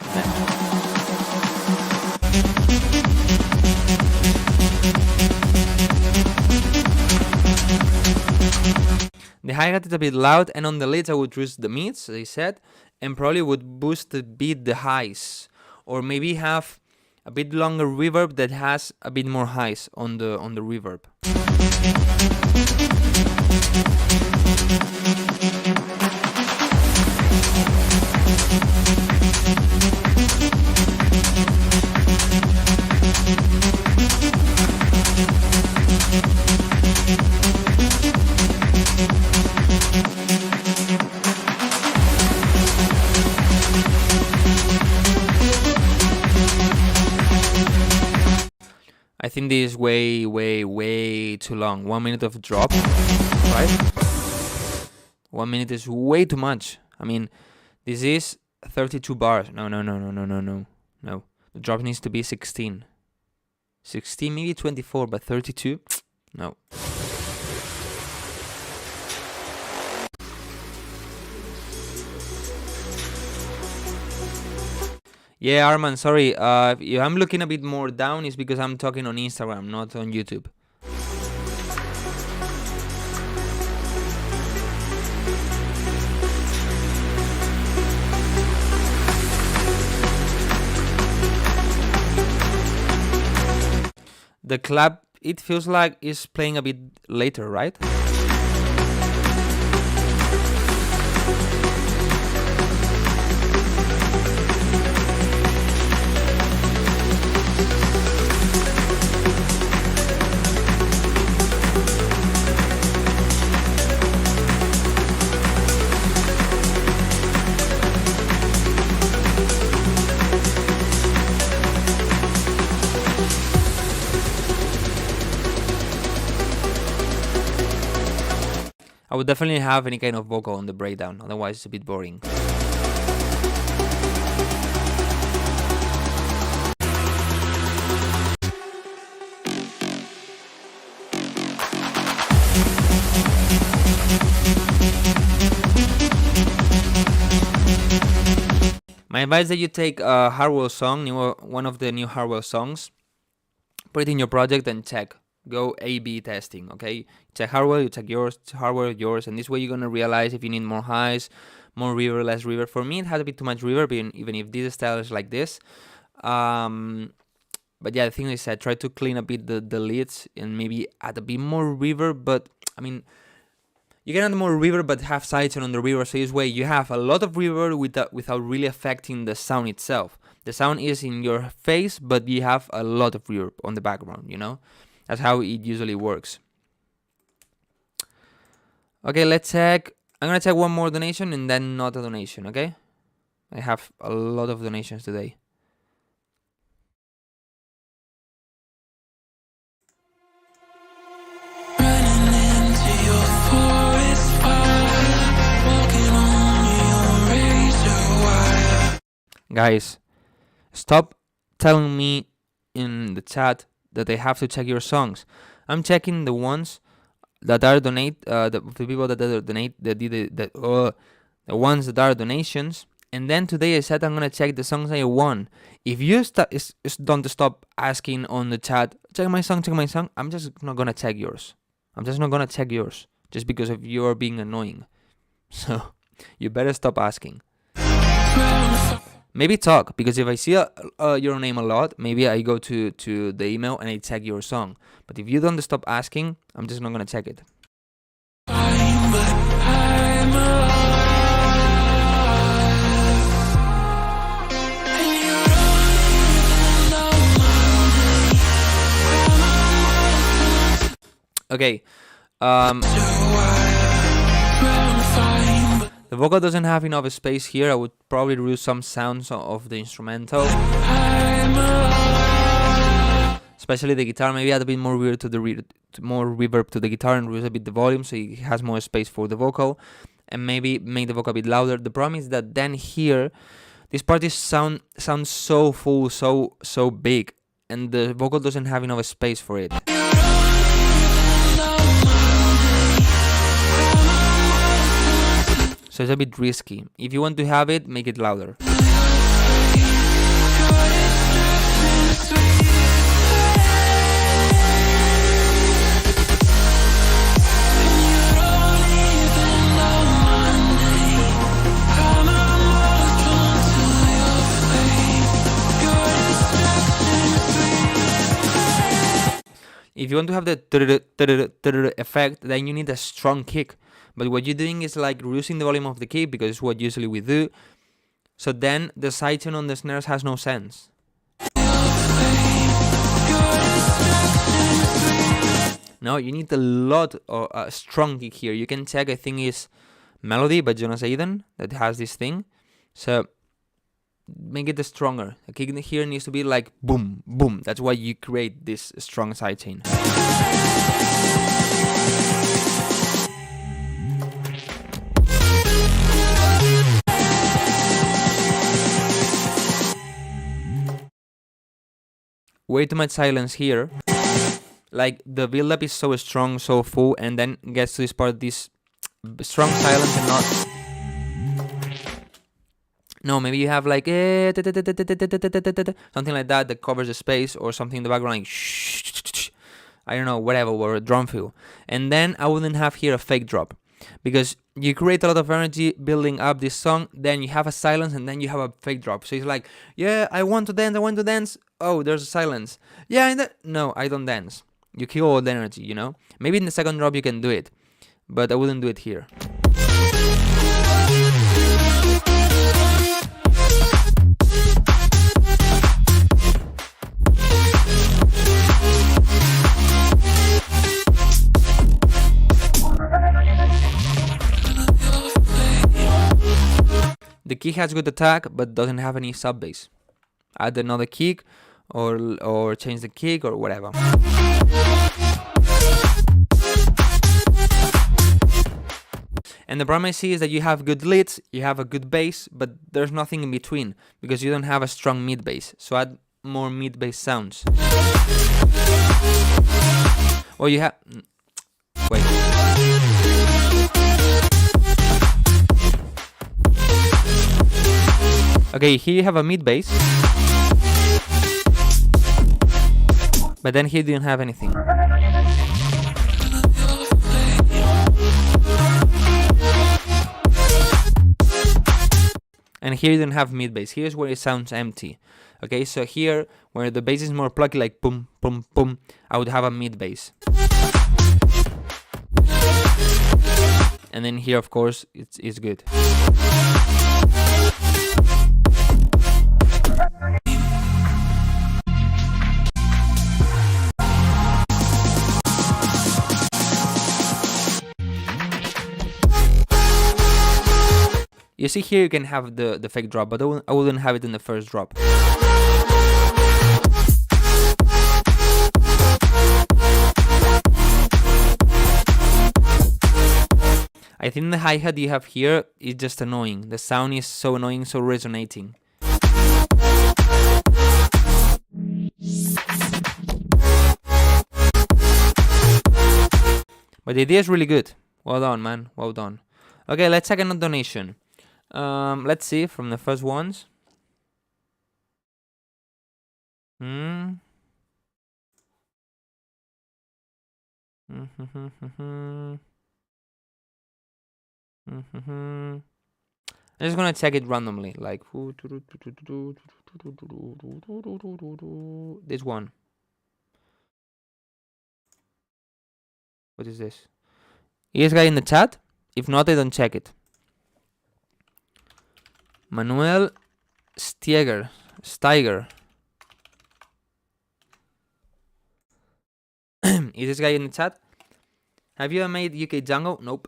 The hi-hat is a bit loud, and on the leads I would use the mids, as I said, and probably would boost a bit the highs, or maybe have a bit longer reverb that has a bit more highs on the reverb. I think this is way too long. 1 minute of drop, right? 1 minute is way too much. I mean, this is 32 bars. No. The drop needs to be 16. 16, maybe 24, but 32? No. Yeah, Arman, sorry. If I'm looking a bit more down, it's because I'm talking on Instagram, not on YouTube. The clap, it feels like it's playing a bit later, right? I would definitely have any kind of vocal on the breakdown, otherwise it's a bit boring. advice that you take a Hardwell song, one of the new Hardwell songs, put it in your project and check. Go A/B testing, okay? Check Hardwell, you check yours, Hardwell, yours, and this way you're gonna realize if you need more highs, more reverb, less reverb. For me, it has a bit too much reverb, even if this style is like this. But yeah, the thing is, I try to clean a bit the leads and maybe add a bit more reverb. But I mean, you can add more reverb, but have sidechain on the reverb. So this way, you have a lot of reverb without really affecting the sound itself. The sound is in your face, but you have a lot of reverb on the background. You know, that's how it usually works. Okay, let's check. I'm gonna check one more donation and then not a donation. Okay, I have a lot of donations today. Guys, stop telling me in the chat that I have to check your songs. I'm checking the ones that are the people that are donate, the ones that are donations. And then today I said I'm gonna check the songs I won. If you don't stop asking on the chat, check my song, I'm just not gonna check yours. I'm just not gonna check yours just because of you are being annoying. So you better stop asking. Maybe talk, because if I see your name a lot, maybe I go to the email and I check your song. But if you don't stop asking, I'm just not gonna check it. Okay. The vocal doesn't have enough space here. I would probably reduce some sounds of the instrumental, especially the guitar. Maybe add a bit more reverb to the guitar and reduce a bit the volume so it has more space for the vocal, and maybe make the vocal a bit louder. The problem is that then here, this part sounds so full, so big, and the vocal doesn't have enough space for it. So it's a bit risky. If you want to have it, make it louder. If you want to have the effect, then you need a strong kick. But what you're doing is like reducing the volume of the kick, because it's what usually we do. So then the sidechain on the snares has no sense. No, you need a lot of a strong kick here. You can check, I think it's Melody by Jonas Aiden that has this thing. So make it stronger. The kick here needs to be like boom, boom. That's why you create this strong sidechain. Way too much silence here. Like the build-up is so strong, so full, and then gets to this part, this strong silence and not. No, maybe you have like something like that covers the space, or something in the background like I don't know, whatever, or a drum fill. And then I wouldn't have here a fake drop, because you create a lot of energy building up this song, then you have a silence, and then you have a fake drop. So it's like, yeah, I want to dance. Oh, there's a silence. Yeah, no, I don't dance. You kill all the energy, you know? Maybe in the second drop you can do it, but I wouldn't do it here. The kick has good attack, but doesn't have any sub bass. Add another kick, or change the kick, or whatever. And the problem I see is that you have good leads, you have a good bass, but there's nothing in between, because you don't have a strong mid bass. So add more mid bass sounds. Or you have... Wait. Okay, here you have a mid bass, but then here you didn't have anything. And here you don't have mid bass. Here's where it sounds empty. Okay, so here where the bass is more plucky, like boom, boom, boom, I would have a mid bass. And then here, of course, it's good. You see here you can have the fake drop, but I wouldn't have it in the first drop. I think the hi-hat you have here is just annoying. The sound is so annoying, so resonating. But the idea is really good. Well done, man. Well done. Okay, let's check another donation. Let's see from the first ones. I'm just gonna check it randomly, like this one. What is this? Is guy in the chat? If not, I don't check it. Manuel Steiger. Is this guy in the chat? Have you ever made UK Django? Nope.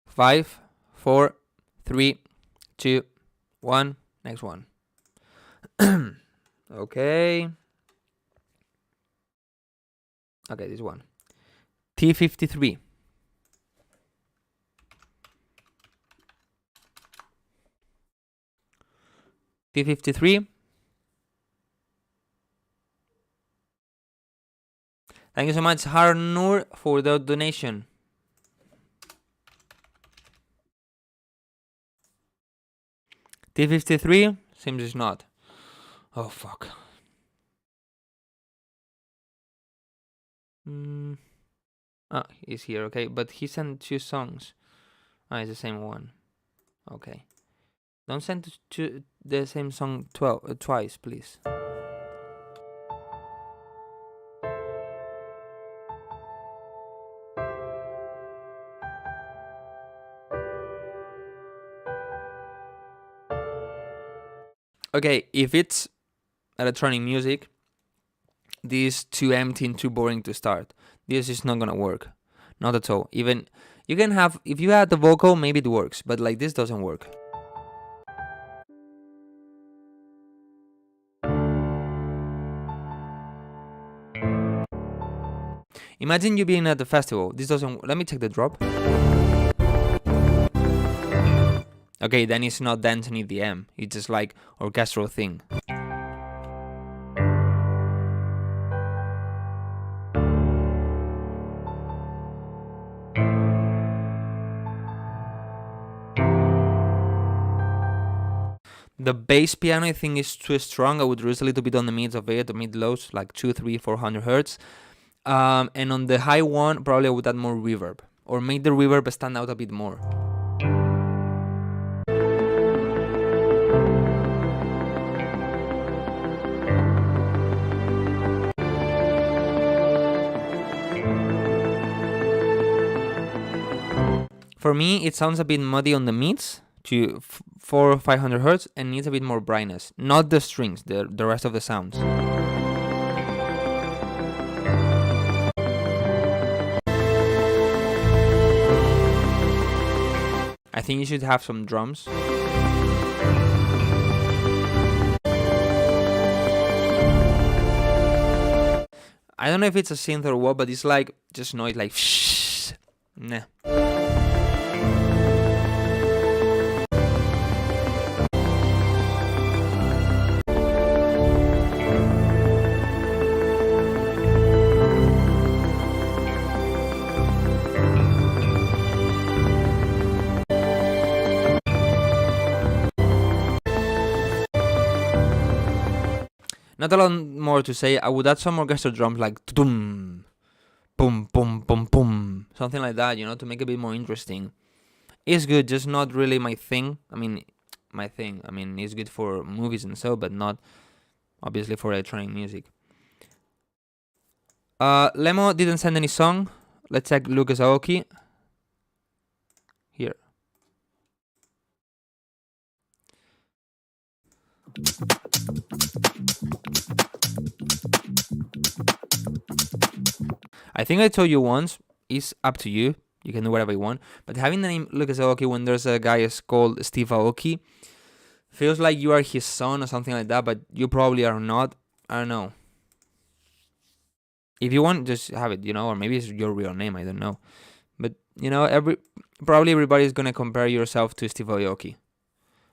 Five, 4, 3, 2, 1. Next one. Okay. Okay, this one. T53. T53. Thank you so much, Harnur, for the donation. T53 seems it's not. Oh fuck. He's here, okay, but he sent 2 songs. It's the same one. Okay. Don't send the same song twice, please. Okay, if it's electronic music, this is too empty and too boring to start. This is not gonna work. Not at all. Even you can have, if you add the vocal, maybe it works, but like this doesn't work. Imagine you being at the festival. This doesn't. Let me check the drop. Okay, then it's not dance and EDM. It's just like orchestral thing. The bass piano I think is too strong. I would raise a little bit on the mids of it, the mid lows, like 200, 300, 400 hertz. And on the high one, probably I would add more reverb, or make the reverb stand out a bit more. For me, it sounds a bit muddy on the mids to 400 or 500 hertz and needs a bit more brightness. Not the strings, the rest of the sounds. I think you should have some drums. I don't know if it's a synth or what, but it's like just noise, like nah. Not a lot more to say. I would add some orchestral drums like boom, boom, boom, boom, boom, something like that, you know, to make it a bit more interesting. It's good, just not really my thing. I mean, it's good for movies and so, but not obviously for electronic music. Lemo didn't send any song. Let's check Lucas Aoki. Here. I think I told you once, it's up to you. You can do whatever you want. But having the name Lucas Aoki when there's a guy is called Steve Aoki feels like you are his son or something like that, but you probably are not. I don't know. If you want, just have it, you know, or maybe it's your real name, I don't know. But, you know, probably everybody's going to compare yourself to Steve Aoki.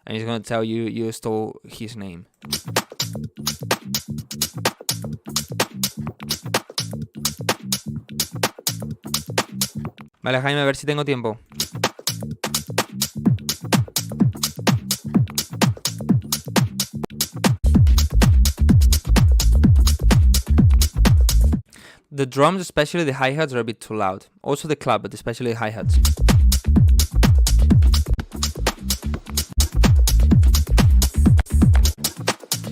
And he's going to tell you you stole his name. Vale, Jaime, a ver si tengo tiempo. The drums, especially the hi-hats, are a bit too loud. Also the clap, but especially the hi-hats.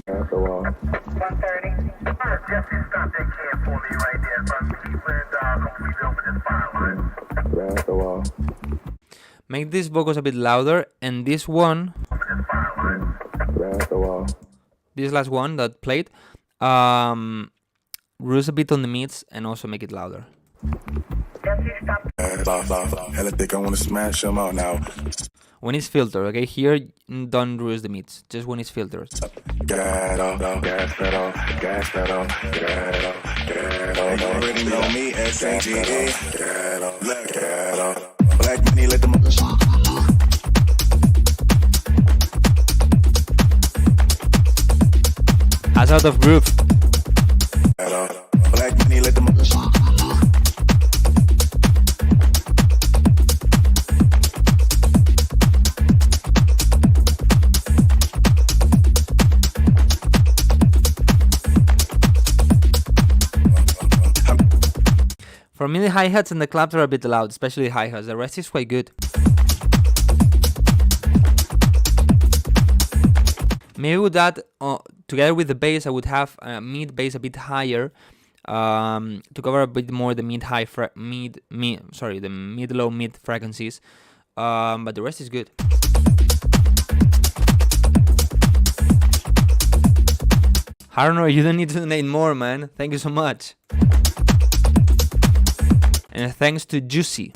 After a while. 130. Jesse, stop that can for me right there. So keep it completely open this fire line. After a while. Make these vocals a bit louder, and this one, After a while. this last one that played, reduce a bit on the mids and also make it louder. Hella thick, I wanna smash them out now. When it's filtered, okay? Here, don't reduce the mids, just when it's filtered. Get off, gas pedal, gas pedal, get off, get off. You already know me, S-A-G-E. Get off, get off. Black money, let them. As out of groove. Get off. Black money, let them. For me, the hi-hats and the claps are a bit loud, especially the hi-hats. The rest is quite good. Maybe with that, together with the bass, I would have mid bass a bit higher to cover a bit more the the mid-low mid frequencies. But the rest is good. I don't know. You don't need to donate more, man. Thank you so much. And thanks to Juicy.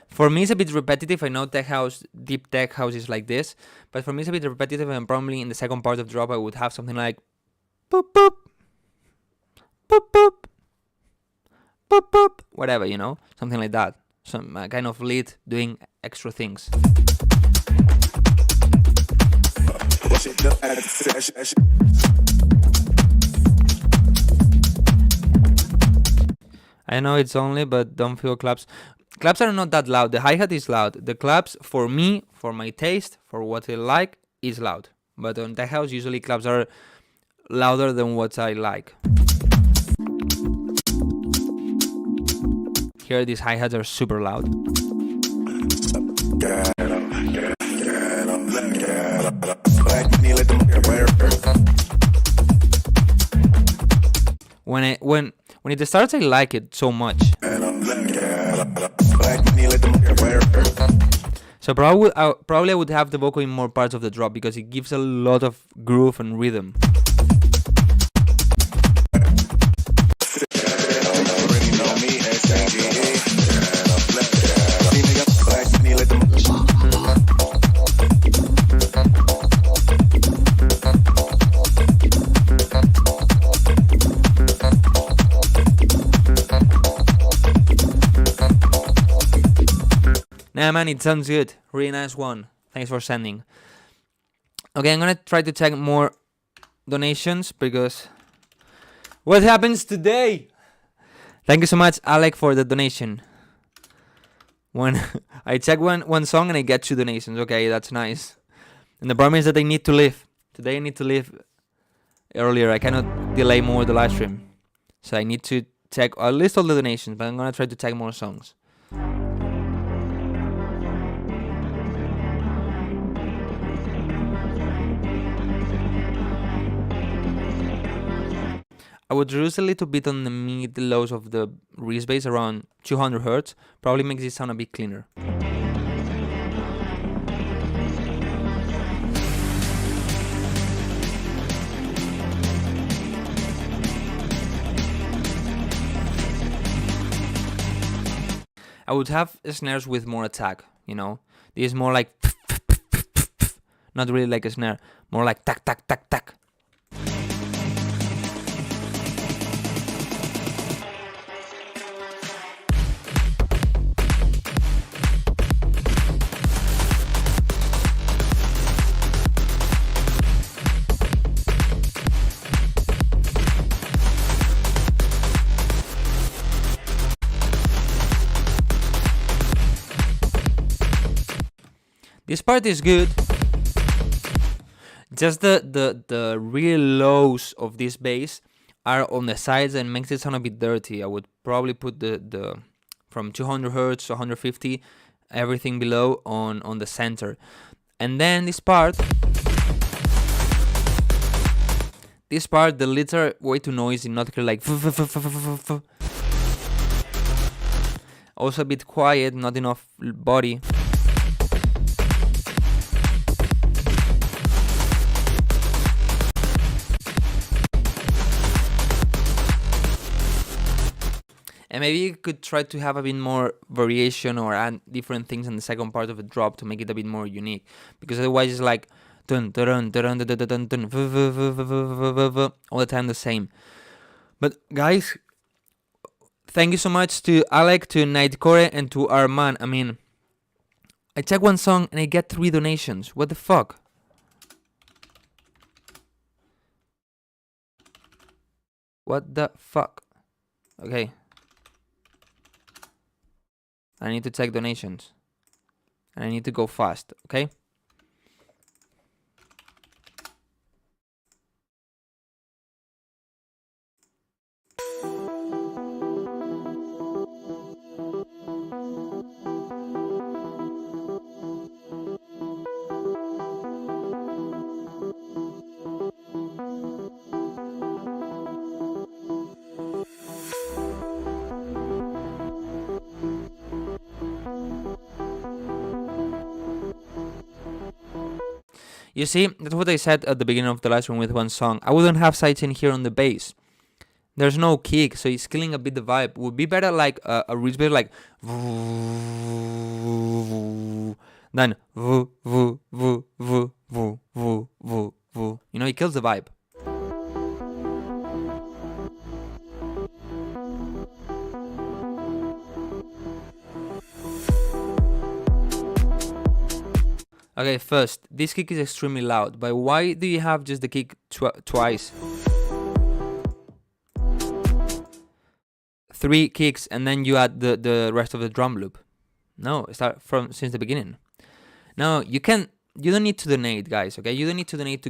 For me, it's a bit repetitive. I know tech house, deep tech house is like this, but for me, it's a bit repetitive. And probably in the second part of the drop, I would have something like boop boop, boop boop, boop boop, whatever, you know, something like that. Some kind of lead doing extra things. I know it's only, but don't feel claps. Claps are not that loud. The hi-hat is loud. The claps, for me, for my taste, for what I like, is loud. But on tech house, usually claps are louder than what I like. Here, these hi-hats are super loud. When it starts, I like it so much. So probably I would have the vocal in more parts of the drop because it gives a lot of groove and rhythm. Yeah, man, it sounds good. Really nice one. Thanks for sending. Okay, I'm gonna try to check more donations because what happens today? Thank you so much, Alec, for the donation. When I check one song and I get 2 donations. Okay, that's nice. And the problem is that I need to leave. Today I need to leave earlier. I cannot delay more the live stream. So I need to check at least all the donations, but I'm gonna try to check more songs. I would reduce a little bit on the mid lows of the wrist bass around 200 Hz. Probably makes it sound a bit cleaner. I would have snares with more attack, you know. This is more like not really like a snare, more like tack tack tack tack. This part is good. Just the real lows of this bass are on the sides and makes it sound a bit dirty. I would probably put the from 200 Hz to 150, everything below on the center. And then this part, the leads are way too noisy, not clear, like also a bit quiet, not enough body. And maybe you could try to have a bit more variation or add different things in the second part of the drop to make it a bit more unique. Because otherwise it's like dun dun dun dun dun dun dun all the time the same. But guys, thank you so much to Alec, to Nightcore, and to Arman. I mean, I check one song and I get 3 donations. What the fuck? What the fuck? Okay. I need to check donations. And I need to go fast, okay? You see, that's what I said at the beginning of the last one with one song. I wouldn't have sights in here on the bass. There's no kick, so it's killing a bit the vibe. Would be better like a reach bass like than you know, it kills the vibe. Okay, first, this kick is extremely loud, but why do you have just the kick twice? 3 kicks and then you add the rest of the drum loop. No, start from since the beginning. No, you don't need to donate, guys, okay? You don't need to donate to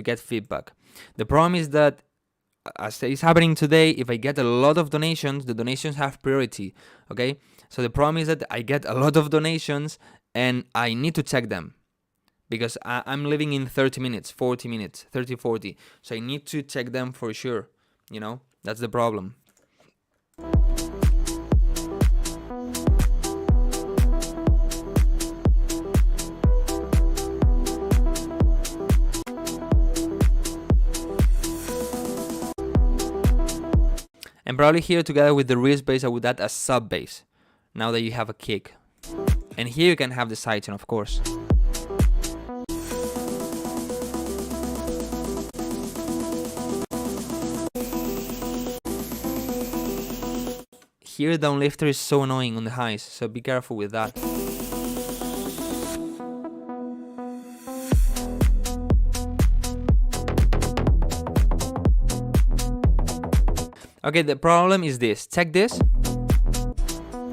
get feedback. The problem is that, as is happening today, if I get a lot of donations, the donations have priority, okay? So the problem is that I get a lot of donations and I need to check them. Because I'm living in 30 minutes, 40 minutes, 30, 40. So I need to check them for sure. You know, that's the problem. And probably here together with the wrist bass, I would add a sub bass. Now that you have a kick. And here you can have the sidechain, of course. Here down lifter is so annoying on the highs, so be careful with that. Okay, the problem is this. Check this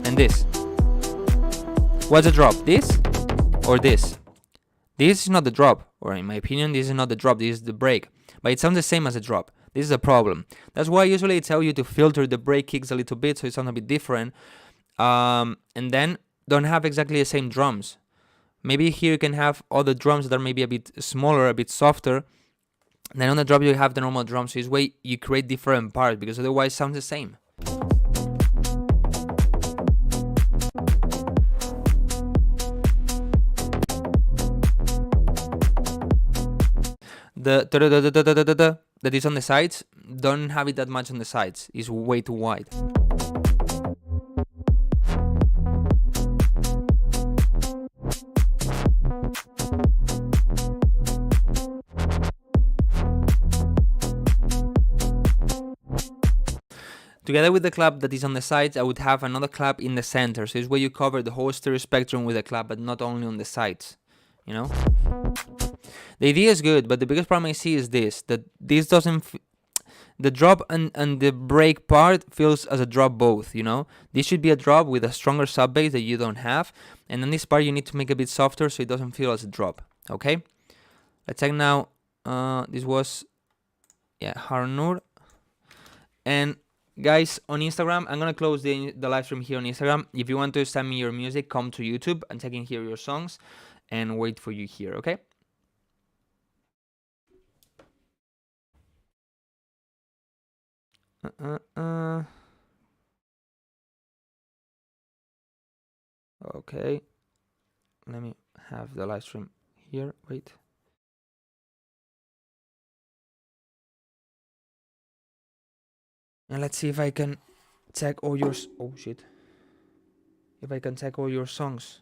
and this. What's the drop? This or this? This is not the drop, or in my opinion, this is not the drop, this is the break. But it sounds the same as a drop. This is a problem. That's why usually I tell you to filter the break kicks a little bit so it sounds a bit different. And then don't have exactly the same drums. Maybe here you can have other drums that are maybe a bit smaller, a bit softer. And then on the drop you have the normal drums. So this way you create different parts, because otherwise it sounds the same. The that is on the sides, don't have it that much on the sides. It's way too wide. Together with the clap that is on the sides, I would have another clap in the center. So it's where you cover the whole stereo spectrum with a clap, but not only on the sides, you know? The idea is good, but the biggest problem I see is this, that this doesn't... the drop and the break part feels as a drop both, you know? This should be a drop with a stronger sub bass that you don't have. And then this part you need to make a bit softer so it doesn't feel as a drop, okay? Let's check now. This was... yeah, Harnur. And... guys, on Instagram, I'm gonna close the live stream here on Instagram. If you want to send me your music, come to YouTube and check in here your songs and wait for you here, okay? Okay. Let me have the live stream here. Wait. And let's see if I can check all your... oh shit. If I can check all your songs.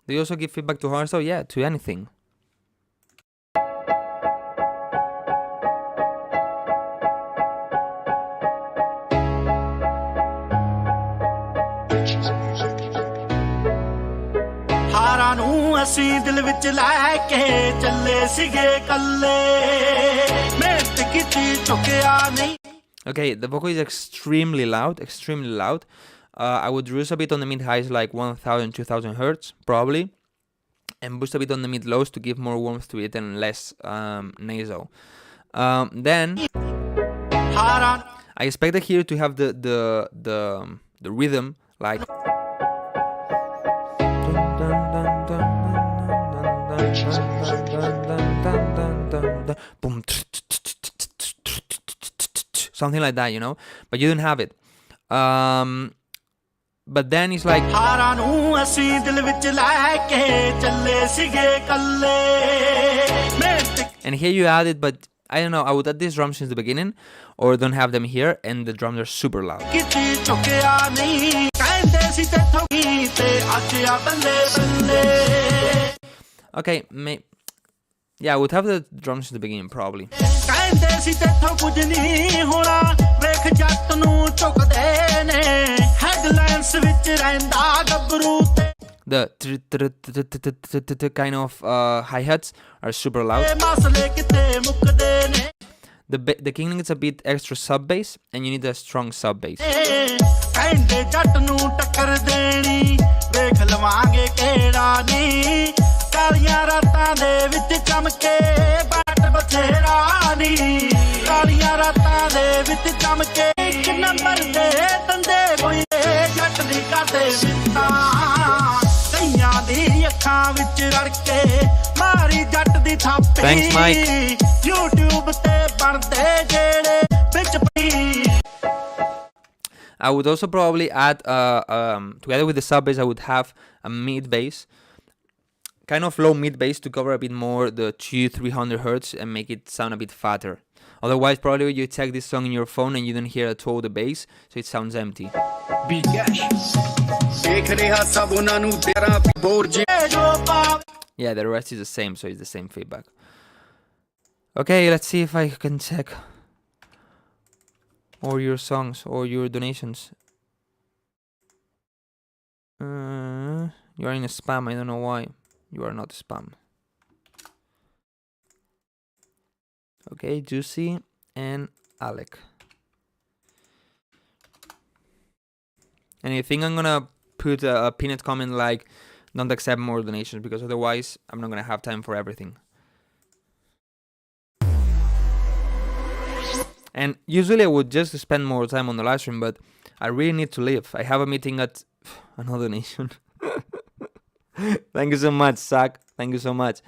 Do you also give feedback to hardstyle? Yeah, to anything. ਹਾਰਾਂ ਨੂੰ ਅਸੀਂ ਦਿਲ ਵਿੱਚ ਲੈ ਕੇ ਚੱਲੇ ਸੀਗੇ ਕੱਲੇ ਮਿਹਨਤ ਕੀਤੀ ਝੁਕਿਆ ਨਹੀਂ. Okay, the vocal is extremely loud, extremely loud. I would reduce a bit on the mid highs, like 1000, 2000 hertz, probably, and boost a bit on the mid lows to give more warmth to it and less nasal. Then I expected here to have the rhythm like. Boom. Something like that, you know, but you don't have it. But then it's like, and here you add it, but I don't know, I would add these drums since the beginning, or don't have them here, and the drums are super loud. Okay, yeah, I would have the drums in the beginning, probably. The kind of hi-hats are super loud. The king is a bit extra sub bass, and you need a strong sub bass. Thanks, Mike. I would also probably add, together with the sub bass, I would have a mid bass, kind of low mid bass to cover a bit more the 200-300 hertz and make it sound a bit fatter. Otherwise, probably you check this song in your phone and you don't hear at all the bass, so it sounds empty. Yeah, the rest is the same, so it's the same feedback. Okay, let's see if I can check all your songs or your donations. You are in a spam, I don't know why. You are not spam. Okay, Juicy and Alec. And I think I'm gonna put a pinned comment like, don't accept more donations, because otherwise I'm not gonna have time for everything. And usually I would just spend more time on the live stream, but I really need to leave. I have a meeting at another donation. Thank you so much, Zach. Thank you so much.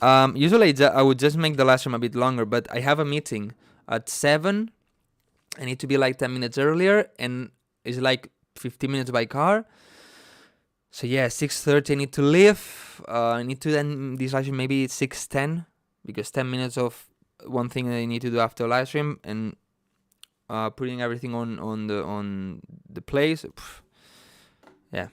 Usually I would just make the live stream a bit longer, but I have a meeting at 7. I need to be like 10 minutes earlier, and it's like 15 minutes by car. So yeah, 6:30 I need to leave. I need to end this live stream maybe 6:10, because 10 minutes of one thing that I need to do after live stream, and putting everything on the place. Yeah.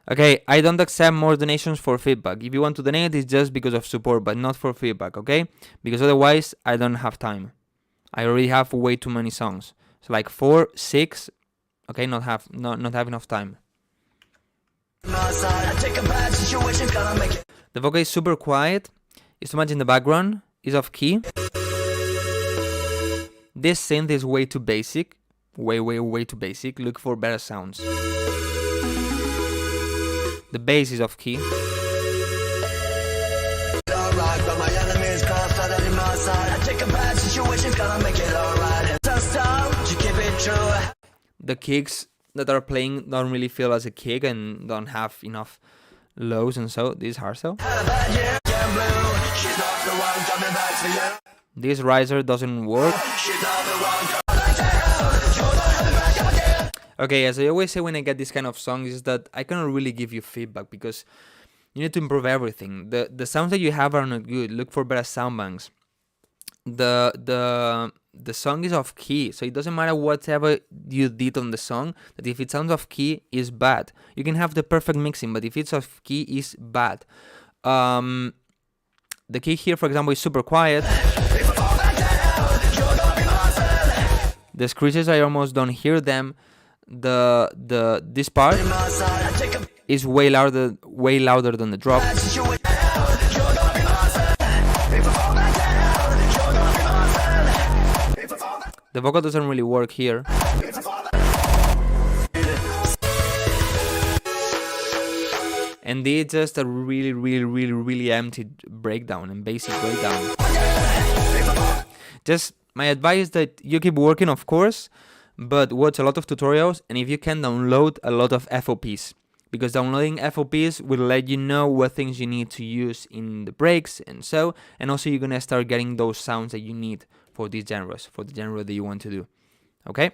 Okay, I don't accept more donations for feedback. If you want to donate, it's just because of support, but not for feedback, okay? Because otherwise, I don't have time. I already have way too many songs. So like 4, 6, okay, not have enough time. The vocal is super quiet. It's too much in the background. It's off key. This synth is way too basic. Way too basic. Look for better sounds. The bass is off key. The kicks that are playing don't really feel as a kick and don't have enough lows, and so this is hard so. This riser doesn't work. Okay, as I always say when I get this kind of songs, is that I cannot really give you feedback because you need to improve everything. The sounds that you have are not good. Look for better sound banks. The song is off key, so it doesn't matter whatever you did on the song, that if it sounds off key is bad. You can have the perfect mixing, but if it's off key is bad. The key here, for example, is super quiet. The screeches, I almost don't hear them. This part is way louder than the drop. The vocal doesn't really work here. And this is just a really empty breakdown and basic breakdown. Just my advice is that you keep working, of course, but watch a lot of tutorials, and if you can, download a lot of FOPs, because downloading FOPs will let you know what things you need to use in the breaks, and also you're gonna start getting those sounds that you need for these genres, for the genre that you want to do. Okay?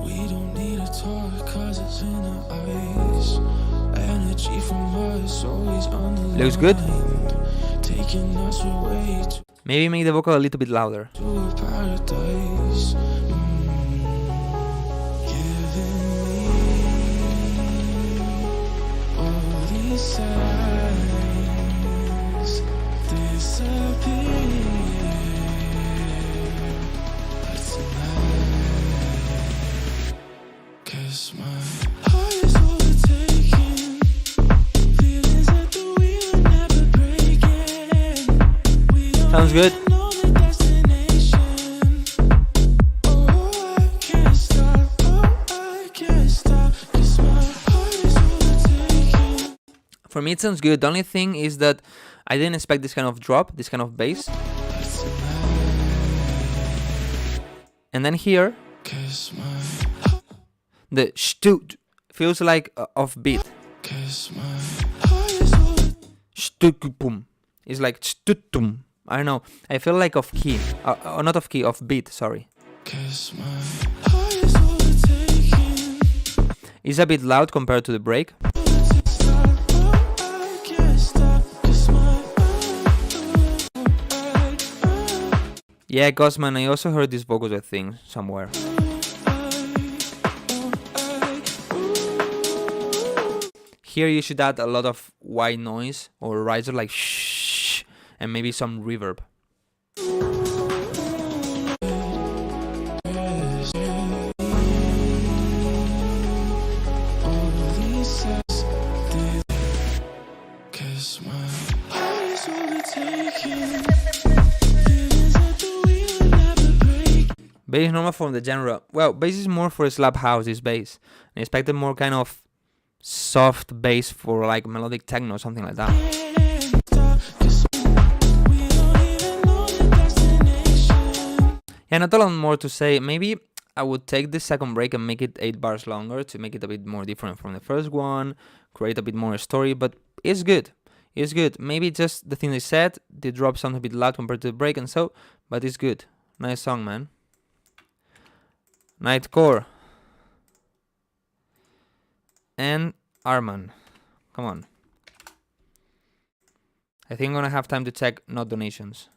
We don't need to talk 'cause it's in our eyes. Energy from us always on the Looks good. Taking us away Maybe make the vocal a little bit louder. to a paradise. Giving me all these signs disappear. But tonight, 'cause my heart is overtaken. Feelings that the wheel are never breaking. Sounds good. For me it sounds good. The only thing is that I didn't expect this kind of drop, this kind of bass. And then here, the shtut feels like offbeat. Shtukupum. It's like shtutum. I don't know. I feel like off key. Not off key, off beat, sorry. It's a bit loud compared to the break. Yeah, Gosman, I also heard these vocals, I think, somewhere. Here you should add a lot of white noise or riser like shh, and maybe some reverb. Bass is normal from the genre. Well, bass is more for slap house, this bass. I expected more kind of soft bass for like melodic techno, something like that. Yeah, not a lot more to say. Maybe I would take the second break and make it 8 bars longer to make it a bit more different from the first one, create a bit more story, but it's good. It's good. Maybe just the thing they said, the drop sounds a bit loud compared to the break and so, but it's good. Nice song, man. Nightcore. And Arman. Come on. I think I'm gonna have time to check not donations.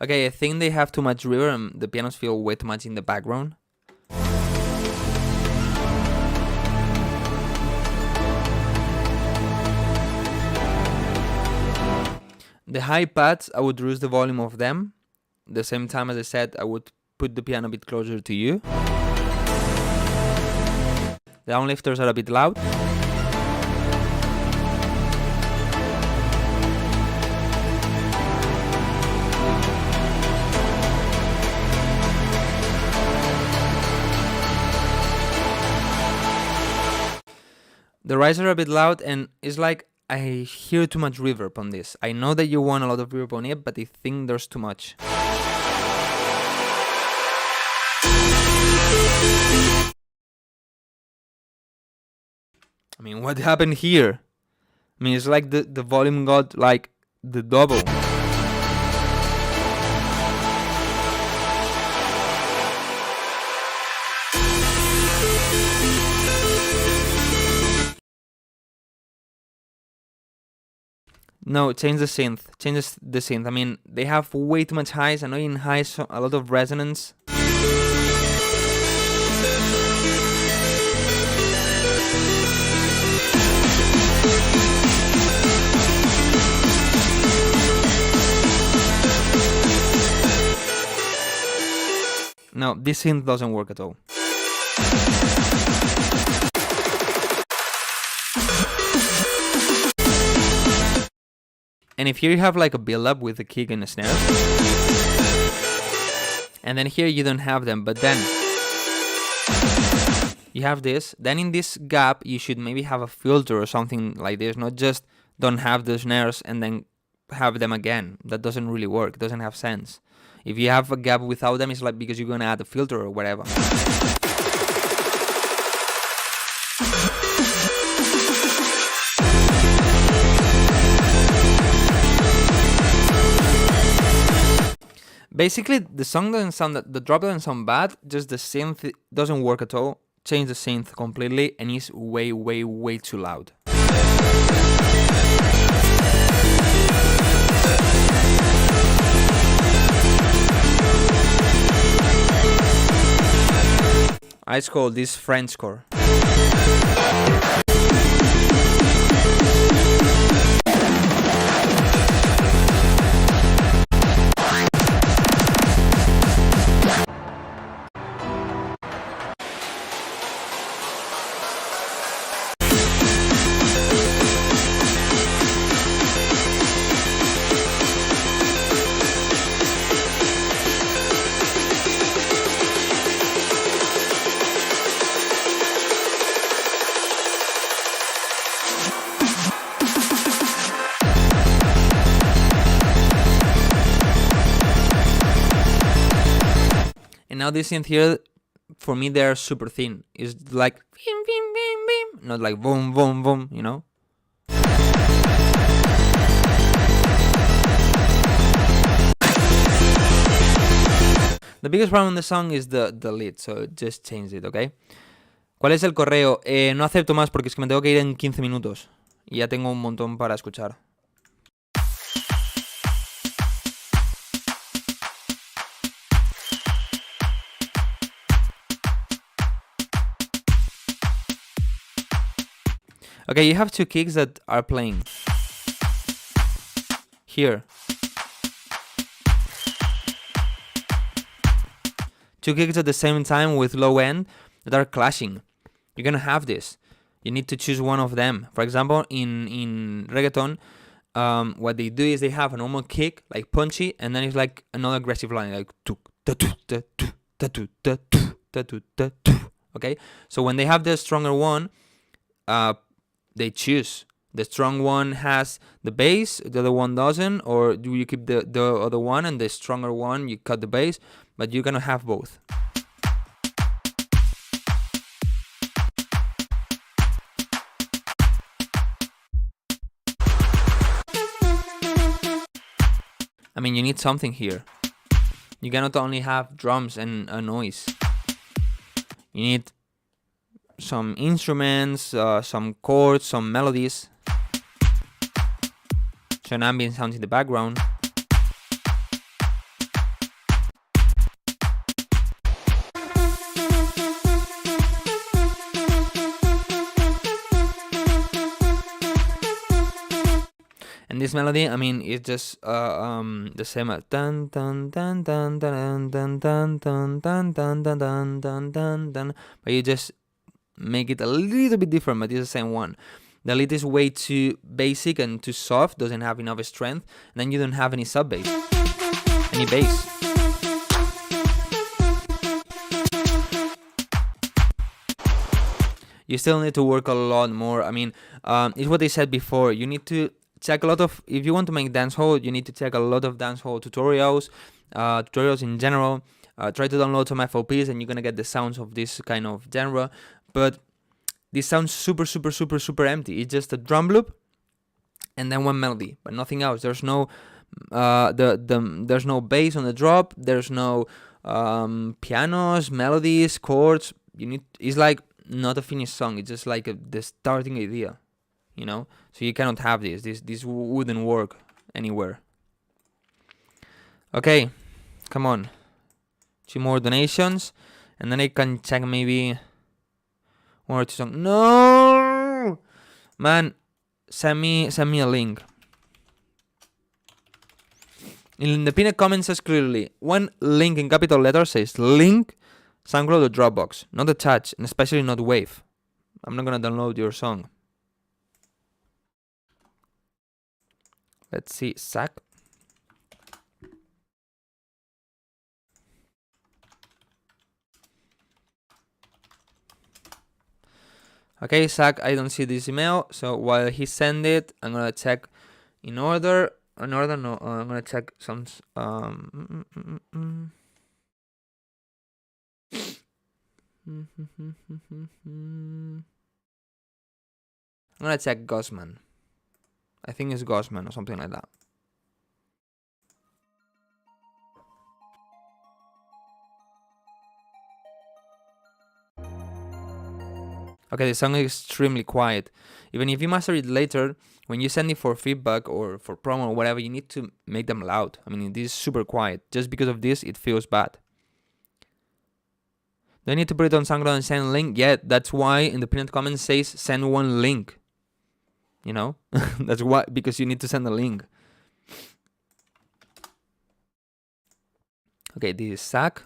Okay, I think they have too much reverb and the pianos feel way too much in the background. The high pads, I would reduce the volume of them. At the same time, as I said, I would put the piano a bit closer to you. The downlifters are a bit loud. The riser are a bit loud, and it's like I hear too much reverb on this. I know that you want a lot of reverb on it, but I think there's too much. I mean, what happened here? I mean, it's like the volume got like the double. No, change the synth. Change the synth. I mean, they have way too much highs. I know in highs a lot of resonance. No, this synth doesn't work at all. And if here you have like a build-up with a kick and a snare, and then here you don't have them, but then you have this, then in this gap you should maybe have a filter or something like this, not just don't have the snares and then have them again. That doesn't really work, it doesn't have sense. If you have a gap without them, it's like because you're gonna add a filter or whatever. Basically, the song doesn't sound, the drop doesn't sound bad, just the synth doesn't work at all. Change the synth completely and it's way, way, way too loud. It's called this Frenchcore. Now this synth here for me they're super thin. It's like bim, bim, bim, bim, not like boom, boom, boom, you know. The biggest problem in the song is the lead, so just change it, okay? ¿Cuál es el correo? No acepto más porque es que me tengo que ir en 15 minutos. Y ya tengo un montón para escuchar. Okay, you have two kicks that are playing. Here. Two kicks at the same time with low end that are clashing. You're gonna have this. You need to choose one of them. For example, in reggaeton, what they do is they have a normal kick, like punchy, and then it's like another aggressive line, like okay? So when they have the stronger one, they choose. The strong one has the bass, the other one doesn't, or do you keep the other one and the stronger one, you cut the bass, but you're gonna have both. I mean, you need something here. You cannot only have drums and a noise. You need some instruments, some chords, some melodies, some ambient sounds in the background. And this melody, I mean, it's just the same as dun dun dun dun dun dun dun dun dun dun dun dun dun dun dun, but you just make it a little bit different, but it's the same one. The lead is way too basic and too soft, doesn't have enough strength, and then you don't have any sub bass, any bass. You still need to work a lot more. I mean, it's what they said before. You need to check a lot of, if you want to make dancehall, you need to check a lot of dancehall tutorials, tutorials in general. Try to download some FLPs and you're gonna get the sounds of this kind of genre. But this sounds super, super, super, super empty. It's just a drum loop and then one melody, but nothing else. There's no there's no bass on the drop. There's no pianos, melodies, chords. It's like not a finished song. It's just like the starting idea, you know. So you cannot have this. This wouldn't work anywhere. Okay, come on. 2 more donations, and then I can check maybe 1 or 2 songs. No, man, send me a link. In the pinned comment says clearly, one link in capital letters says link, SoundCloud or Dropbox, not attach, and especially not Wave. I'm not gonna download your song. Let's see, Zach. Okay, Zach, I don't see this email, so while he send it, I'm gonna check in order. In order, no, I'm gonna check some. I'm gonna check Gosman. I think it's Gosman or something like that. Okay, the song is extremely quiet. Even if you master it later, when you send it for feedback or for promo or whatever, you need to make them loud. I mean, this is super quiet. Just because of this, it feels bad. Do I need to put it on SoundCloud and send a link? Yeah, that's why in the pinned comment says send one link. You know? That's why, because you need to send a link. Okay, this is Zach.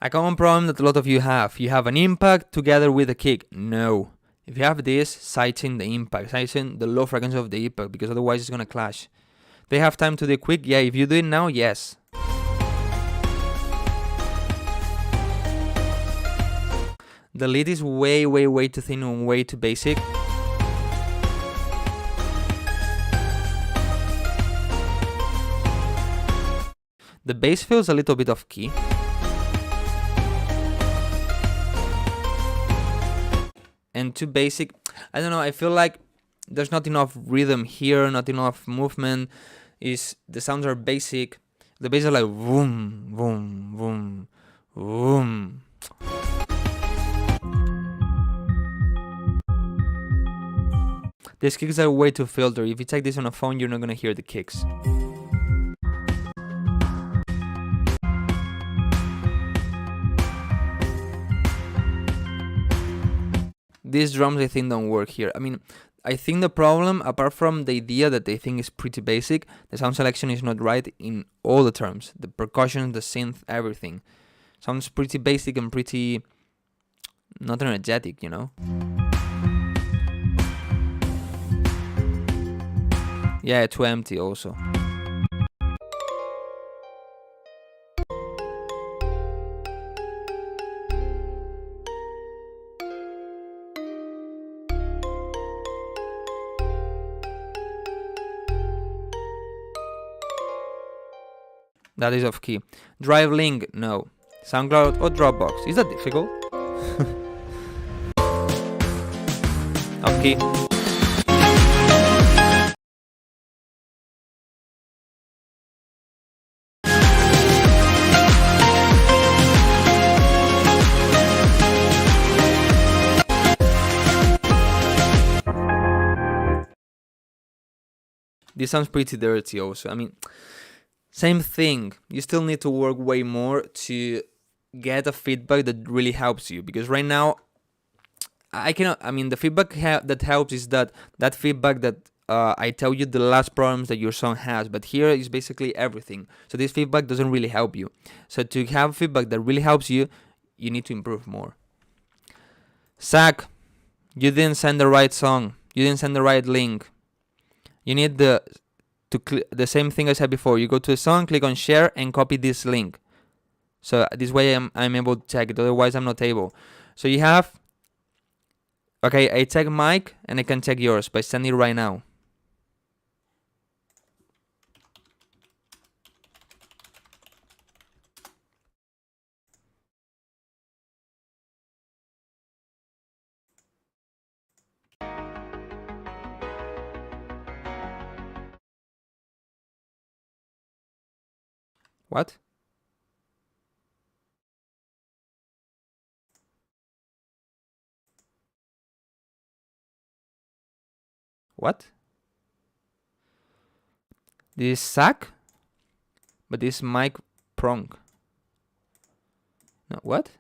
A common problem that a lot of you have. You have an impact together with a kick. No. If you have this, sighting the impact, sighting the low frequency of the impact, because otherwise it's gonna clash. They have time to do it quick? Yeah, if you do it now, yes. The lead is way, way, way too thin and way too basic. The bass feels a little bit off key. And too basic. I don't know, I feel like there's not enough rhythm here, not enough movement. The sounds are basic. The bass are like boom, boom, boom, boom. These kicks are way too filtered. If you take this on a phone, you're not gonna hear the kicks. These drums, I think, don't work here. I mean, I think the problem, apart from the idea that they think is pretty basic, the sound selection is not right in all the terms. The percussion, the synth, everything. Sounds pretty basic and pretty not energetic, you know? Yeah, too empty also. That is off key. Drive link, no. SoundCloud or Dropbox. Is that difficult? Off key. This sounds pretty dirty also. I mean, same thing. You still need to work way more to get a feedback that really helps you. Because right now, the feedback that helps is that feedback that I tell you the last problems that your song has. But here is basically everything. So this feedback doesn't really help you. So to have feedback that really helps you, you need to improve more. Zach, you didn't send the right song. You didn't send the right link. You need the same thing I said before. You go to a song, click on share, and copy this link. So this way I'm able to check it. Otherwise, I'm not able. So you have. Okay, I check Mike, and I can check yours by sending it right now. What? What? This is Zach? But this is Mike Prong. No, what?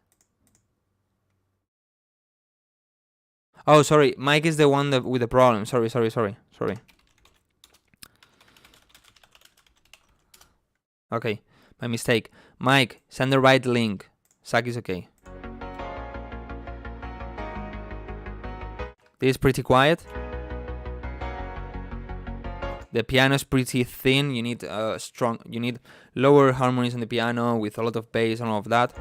Oh, sorry. Mike is the one with the problem. Sorry. Okay. My mistake. Mike, send the right link. Zach is okay. This is pretty quiet. The piano is pretty thin. You need you need lower harmonies on the piano with a lot of bass and all of that.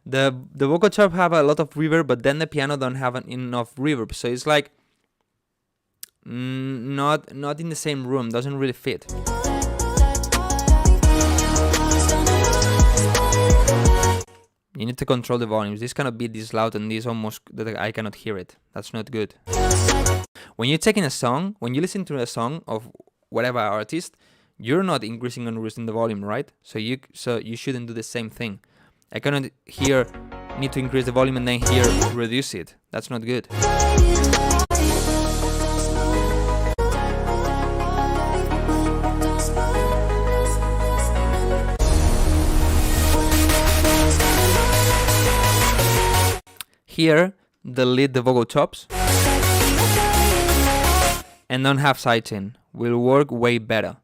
The vocal chop have a lot of reverb, but then the piano don't have enough reverb, so it's like not in the same room. Doesn't really fit. You need to control the volumes. This cannot be this loud and this almost that I cannot hear it. That's not good. When you're taking a song, when you listen to a song of whatever artist, you're not increasing or reducing the volume, right? So you shouldn't do the same thing. I cannot here need to increase the volume and then here reduce it. That's not good. Here, delete the vocal chops and don't have sidechain. Will work way better.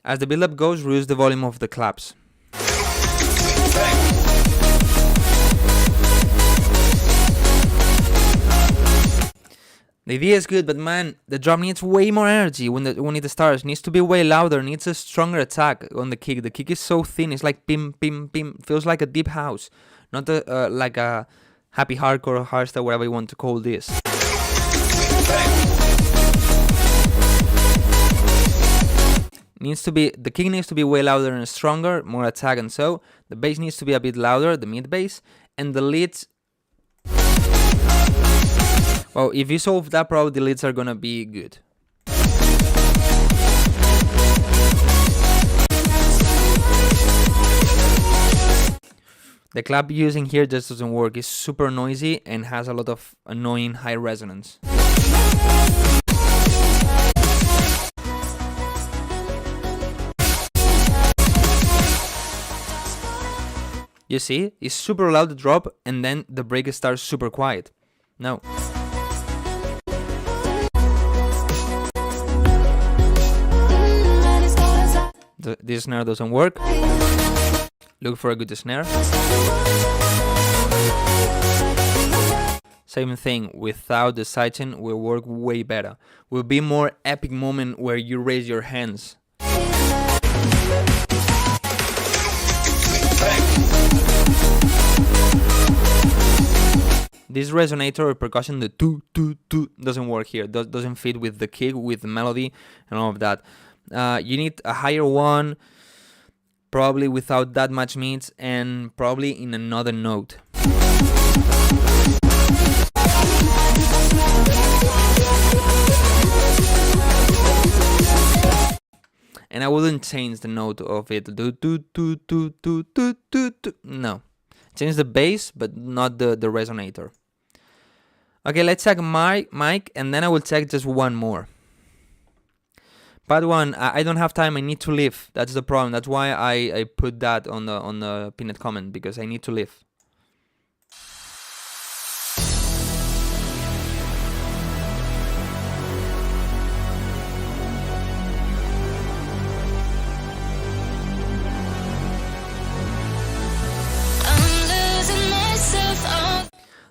As the build-up goes, reduce the volume of the claps. The idea is good, but man, the drum needs way more energy when it starts. It needs to be way louder. It needs a stronger attack on the kick. The kick is so thin. It's like pim, pim, pim. Feels like a deep house, not like a happy hardcore or hardstyle, whatever you want to call this. The kick needs to be way louder and stronger, more attack, and so the bass needs to be a bit louder, the mid bass, and the leads. Well, if you solve that problem, the leads are gonna be good. The clap using here just doesn't work. It's super noisy and has a lot of annoying high resonance. You see, it's super loud, the drop, and then the break starts super quiet. No. This snare doesn't work. Look for a good snare. Same thing, without the sidechain will work way better. Will be more epic moment where you raise your hands. This resonator or percussion, the toot toot toot, doesn't work here. Doesn't fit with the kick, with the melody, and all of that. You need a higher one, probably without that much mids, and probably in another note. And I wouldn't change the note of it. No. Change the bass, but not the resonator. Okay, let's check my mic, and then I will check just one more. Part one, I don't have time, I need to leave. That's the problem. That's why I put that on the pinned comment, because I need to leave.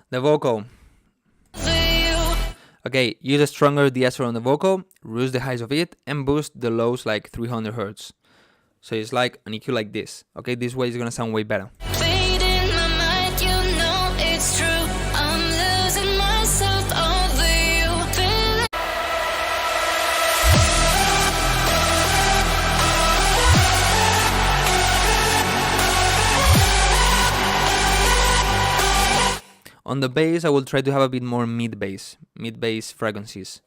The vocal. Okay, use a stronger de-esser on the vocal, reduce the highs of it, and boost the lows like 300 Hz. So it's like an EQ like this. Okay, this way it's gonna sound way better. On the bass, I will try to have a bit more mid bass frequencies.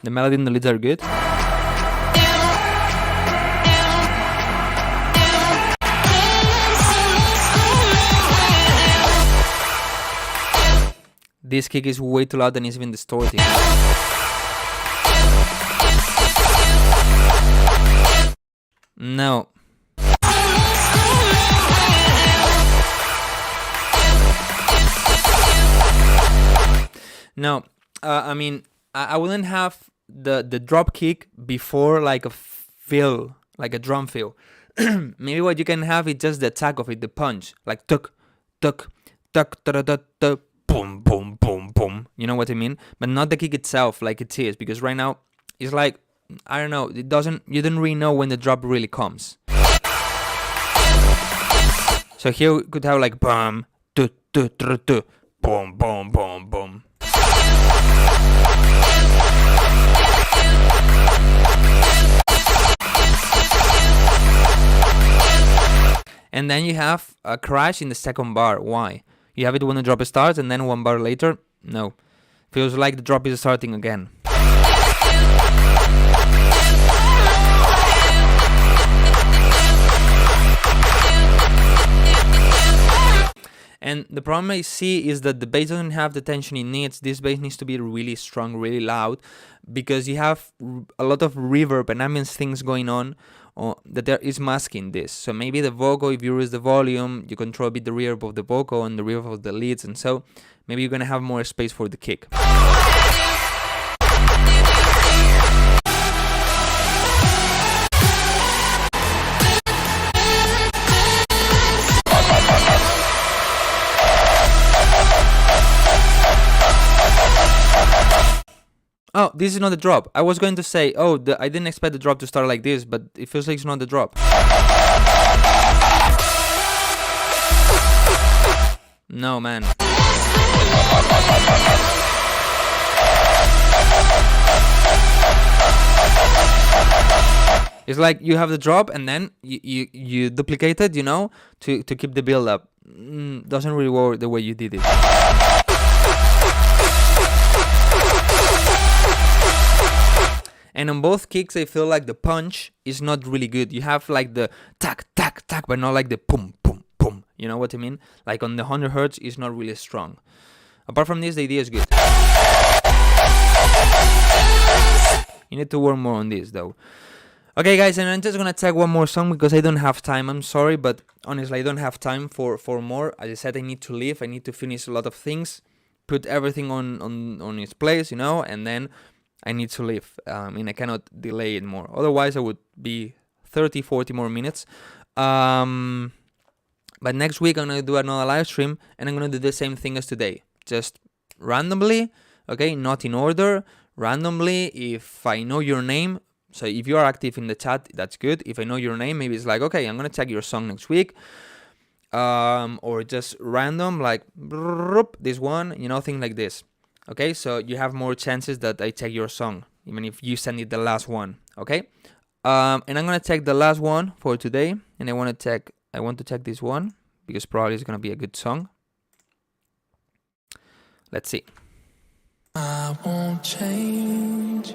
The melody and the leads are good. This kick is way too loud and it's even distorting. No. No. I mean, I wouldn't have the drop kick before like a fill, like a drum fill. Maybe what you can have is just the attack of it, the punch, like tuk, tuk, tuk, tuk, tuk, tuk. Boom, boom, boom, boom. You know what I mean? But not the kick itself like it is, because right now it's like, I don't know, you don't really know when the drop really comes. So here we could have like boom, tu, tu, tu, tu, boom, boom, boom, boom. And then you have a crash in the second bar. Why? You have it when the drop starts, and then one bar later, no. Feels like the drop is starting again. And the problem I see is that the bass doesn't have the tension it needs. This bass needs to be really strong, really loud, because you have a lot of reverb and ambience things going on that there is masking this. So maybe the vocal, if you raise the volume, you control a bit the reverb of the vocal and the reverb of the leads, and so maybe you're gonna have more space for the kick. Oh, this is not the drop. I was going to say, oh, I didn't expect the drop to start like this, but it feels like it's not the drop. No, man. It's like you have the drop and then you duplicate it, you know, to keep the build up. Doesn't really work the way you did it. And on both kicks, I feel like the punch is not really good. You have like the tack, tack, tack, but not like the pum, pum, pum. You know what I mean? Like on the 100 Hz, it's not really strong. Apart from this, the idea is good. You need to work more on this, though. Okay, guys, and I'm just gonna tag one more song because I don't have time. I'm sorry, but honestly, I don't have time for more. As I said, I need to leave. I need to finish a lot of things, put everything on its place, you know, and then I need to leave. I mean, I cannot delay it more. Otherwise, I would be 30, 40 more minutes. But next week, I'm going to do another live stream, and I'm going to do the same thing as today. Just randomly, okay, not in order. Randomly, if I know your name, so if you are active in the chat, that's good. If I know your name, maybe it's like, okay, I'm going to check your song next week. Or just random, like, this one, you know, things like this. Okay, so you have more chances that I check your song, even if you send it the last one. Okay, and I'm gonna check the last one for today, and I want to check this one because probably it's gonna be a good song. Let's see. I won't change.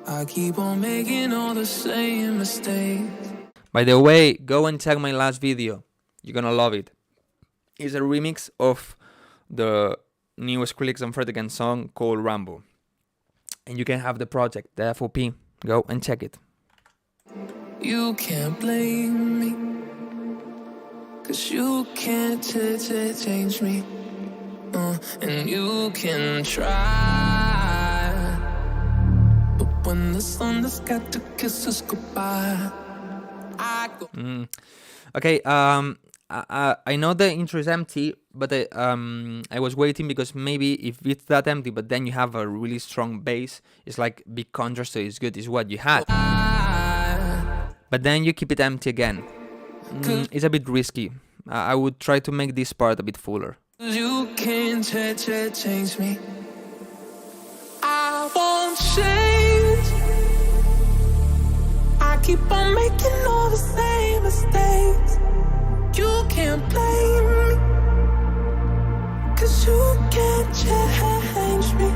I keep on making all the same mistakes. By the way, go and check my last video. You're gonna love it. It's a remix of the new Skrillex and Fred Again song called Rambo. And you can have the project, the FOP. Go and check it. You can't blame me, 'cause you can't change me. And you can try, but when the sun has got to kiss us goodbye, I go. Okay, I know the intro is empty, but I was waiting because maybe if it's that empty, but then you have a really strong bass, it's like big contrast, so it's good, it's what you had. But then you keep it empty again. It's a bit risky. I would try to make this part a bit fuller. You can't change me. I won't change. I keep on making all the same mistakes. You can't blame me, 'cause you can't change me.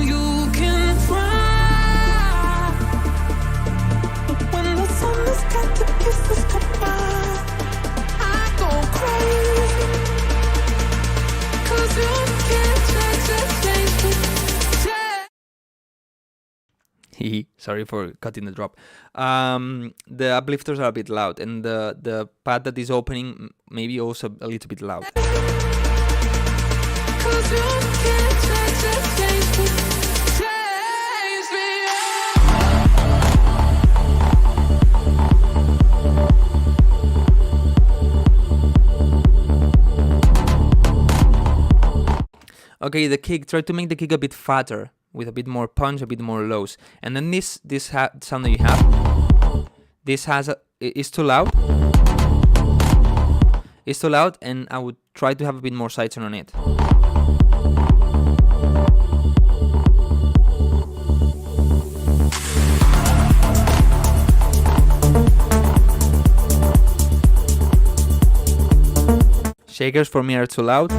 You can try, but when the sun has got to kiss us goodbye, I go crazy, 'cause you can't change me. Sorry for cutting the drop. The uplifters are a bit loud, and the pad that is opening maybe also a little bit loud. Okay, the kick, try to make the kick a bit fatter, with a bit more punch, a bit more lows. And then this sound that you have, this is too loud. It's too loud, and I would try to have a bit more sidechain on it. Shakers for me are too loud.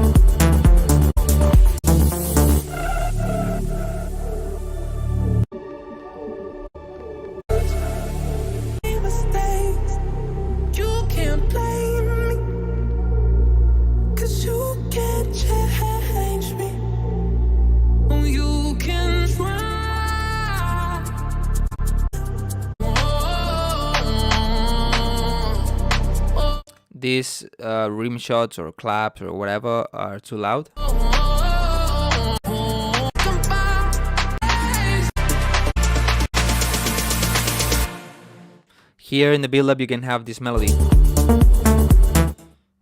these rim shots or claps or whatever are too loud. Here in the build-up you can have this melody,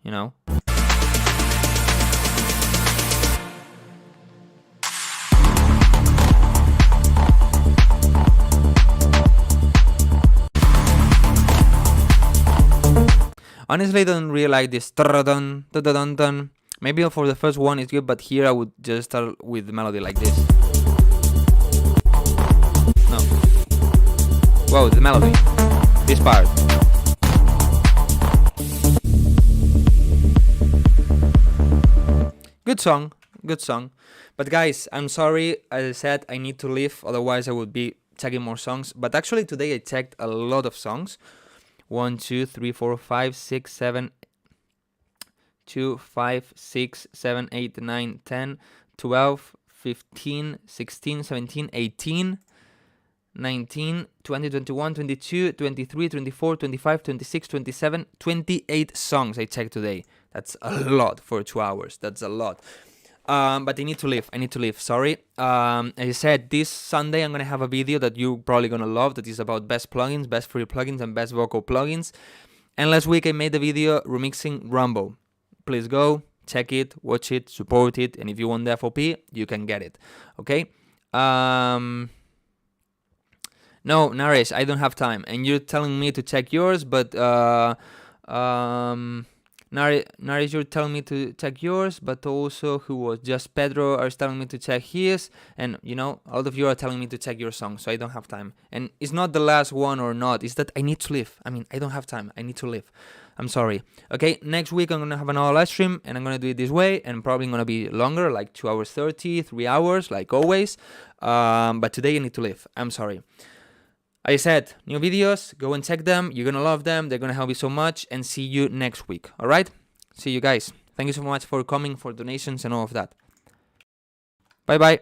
you know. Honestly, I don't really like this. Maybe for the first one it's good, but here I would just start with the melody like this. No. Whoa, the melody. This part. Good song, good song. But guys, I'm sorry, as I said, I need to leave, otherwise I would be checking more songs. But actually today I checked a lot of songs. 1, 2, 3, 4, 5, 6, 7, 2, 5, 6, 7, 8, 9, 10, 12, 15, 16, 17, 18, 19, 20, 21, 22, 23, 24, 25, 26, 27, 28 songs I checked today. That's a lot for 2 hours. That's a lot. But I need to leave. Sorry. As I said, this Sunday I'm going to have a video that you're probably going to love that is about best plugins, best free plugins, and best vocal plugins. And last week I made a video remixing Rumble. Please go, check it, watch it, support it, and if you want the FOP, you can get it. Okay? No, Naresh, I don't have time. And you're telling me to check yours, but Naresh, you're telling me to check yours, but also who was just Pedro are telling me to check his, and you know, a lot of you are telling me to check your song, so I don't have time. And it's not the last one or not, it's that I need to leave. I mean, I don't have time, I need to leave. I'm sorry. Okay, next week I'm gonna have another live stream, and I'm gonna do it this way, and probably gonna be longer, like 2 hours 30, 3 hours, like always. But today I need to leave. I'm sorry. I said, new videos, go and check them. You're gonna love them. They're gonna help you so much. And see you next week. All right? See you guys. Thank you so much for coming, for donations and all of that. Bye-bye.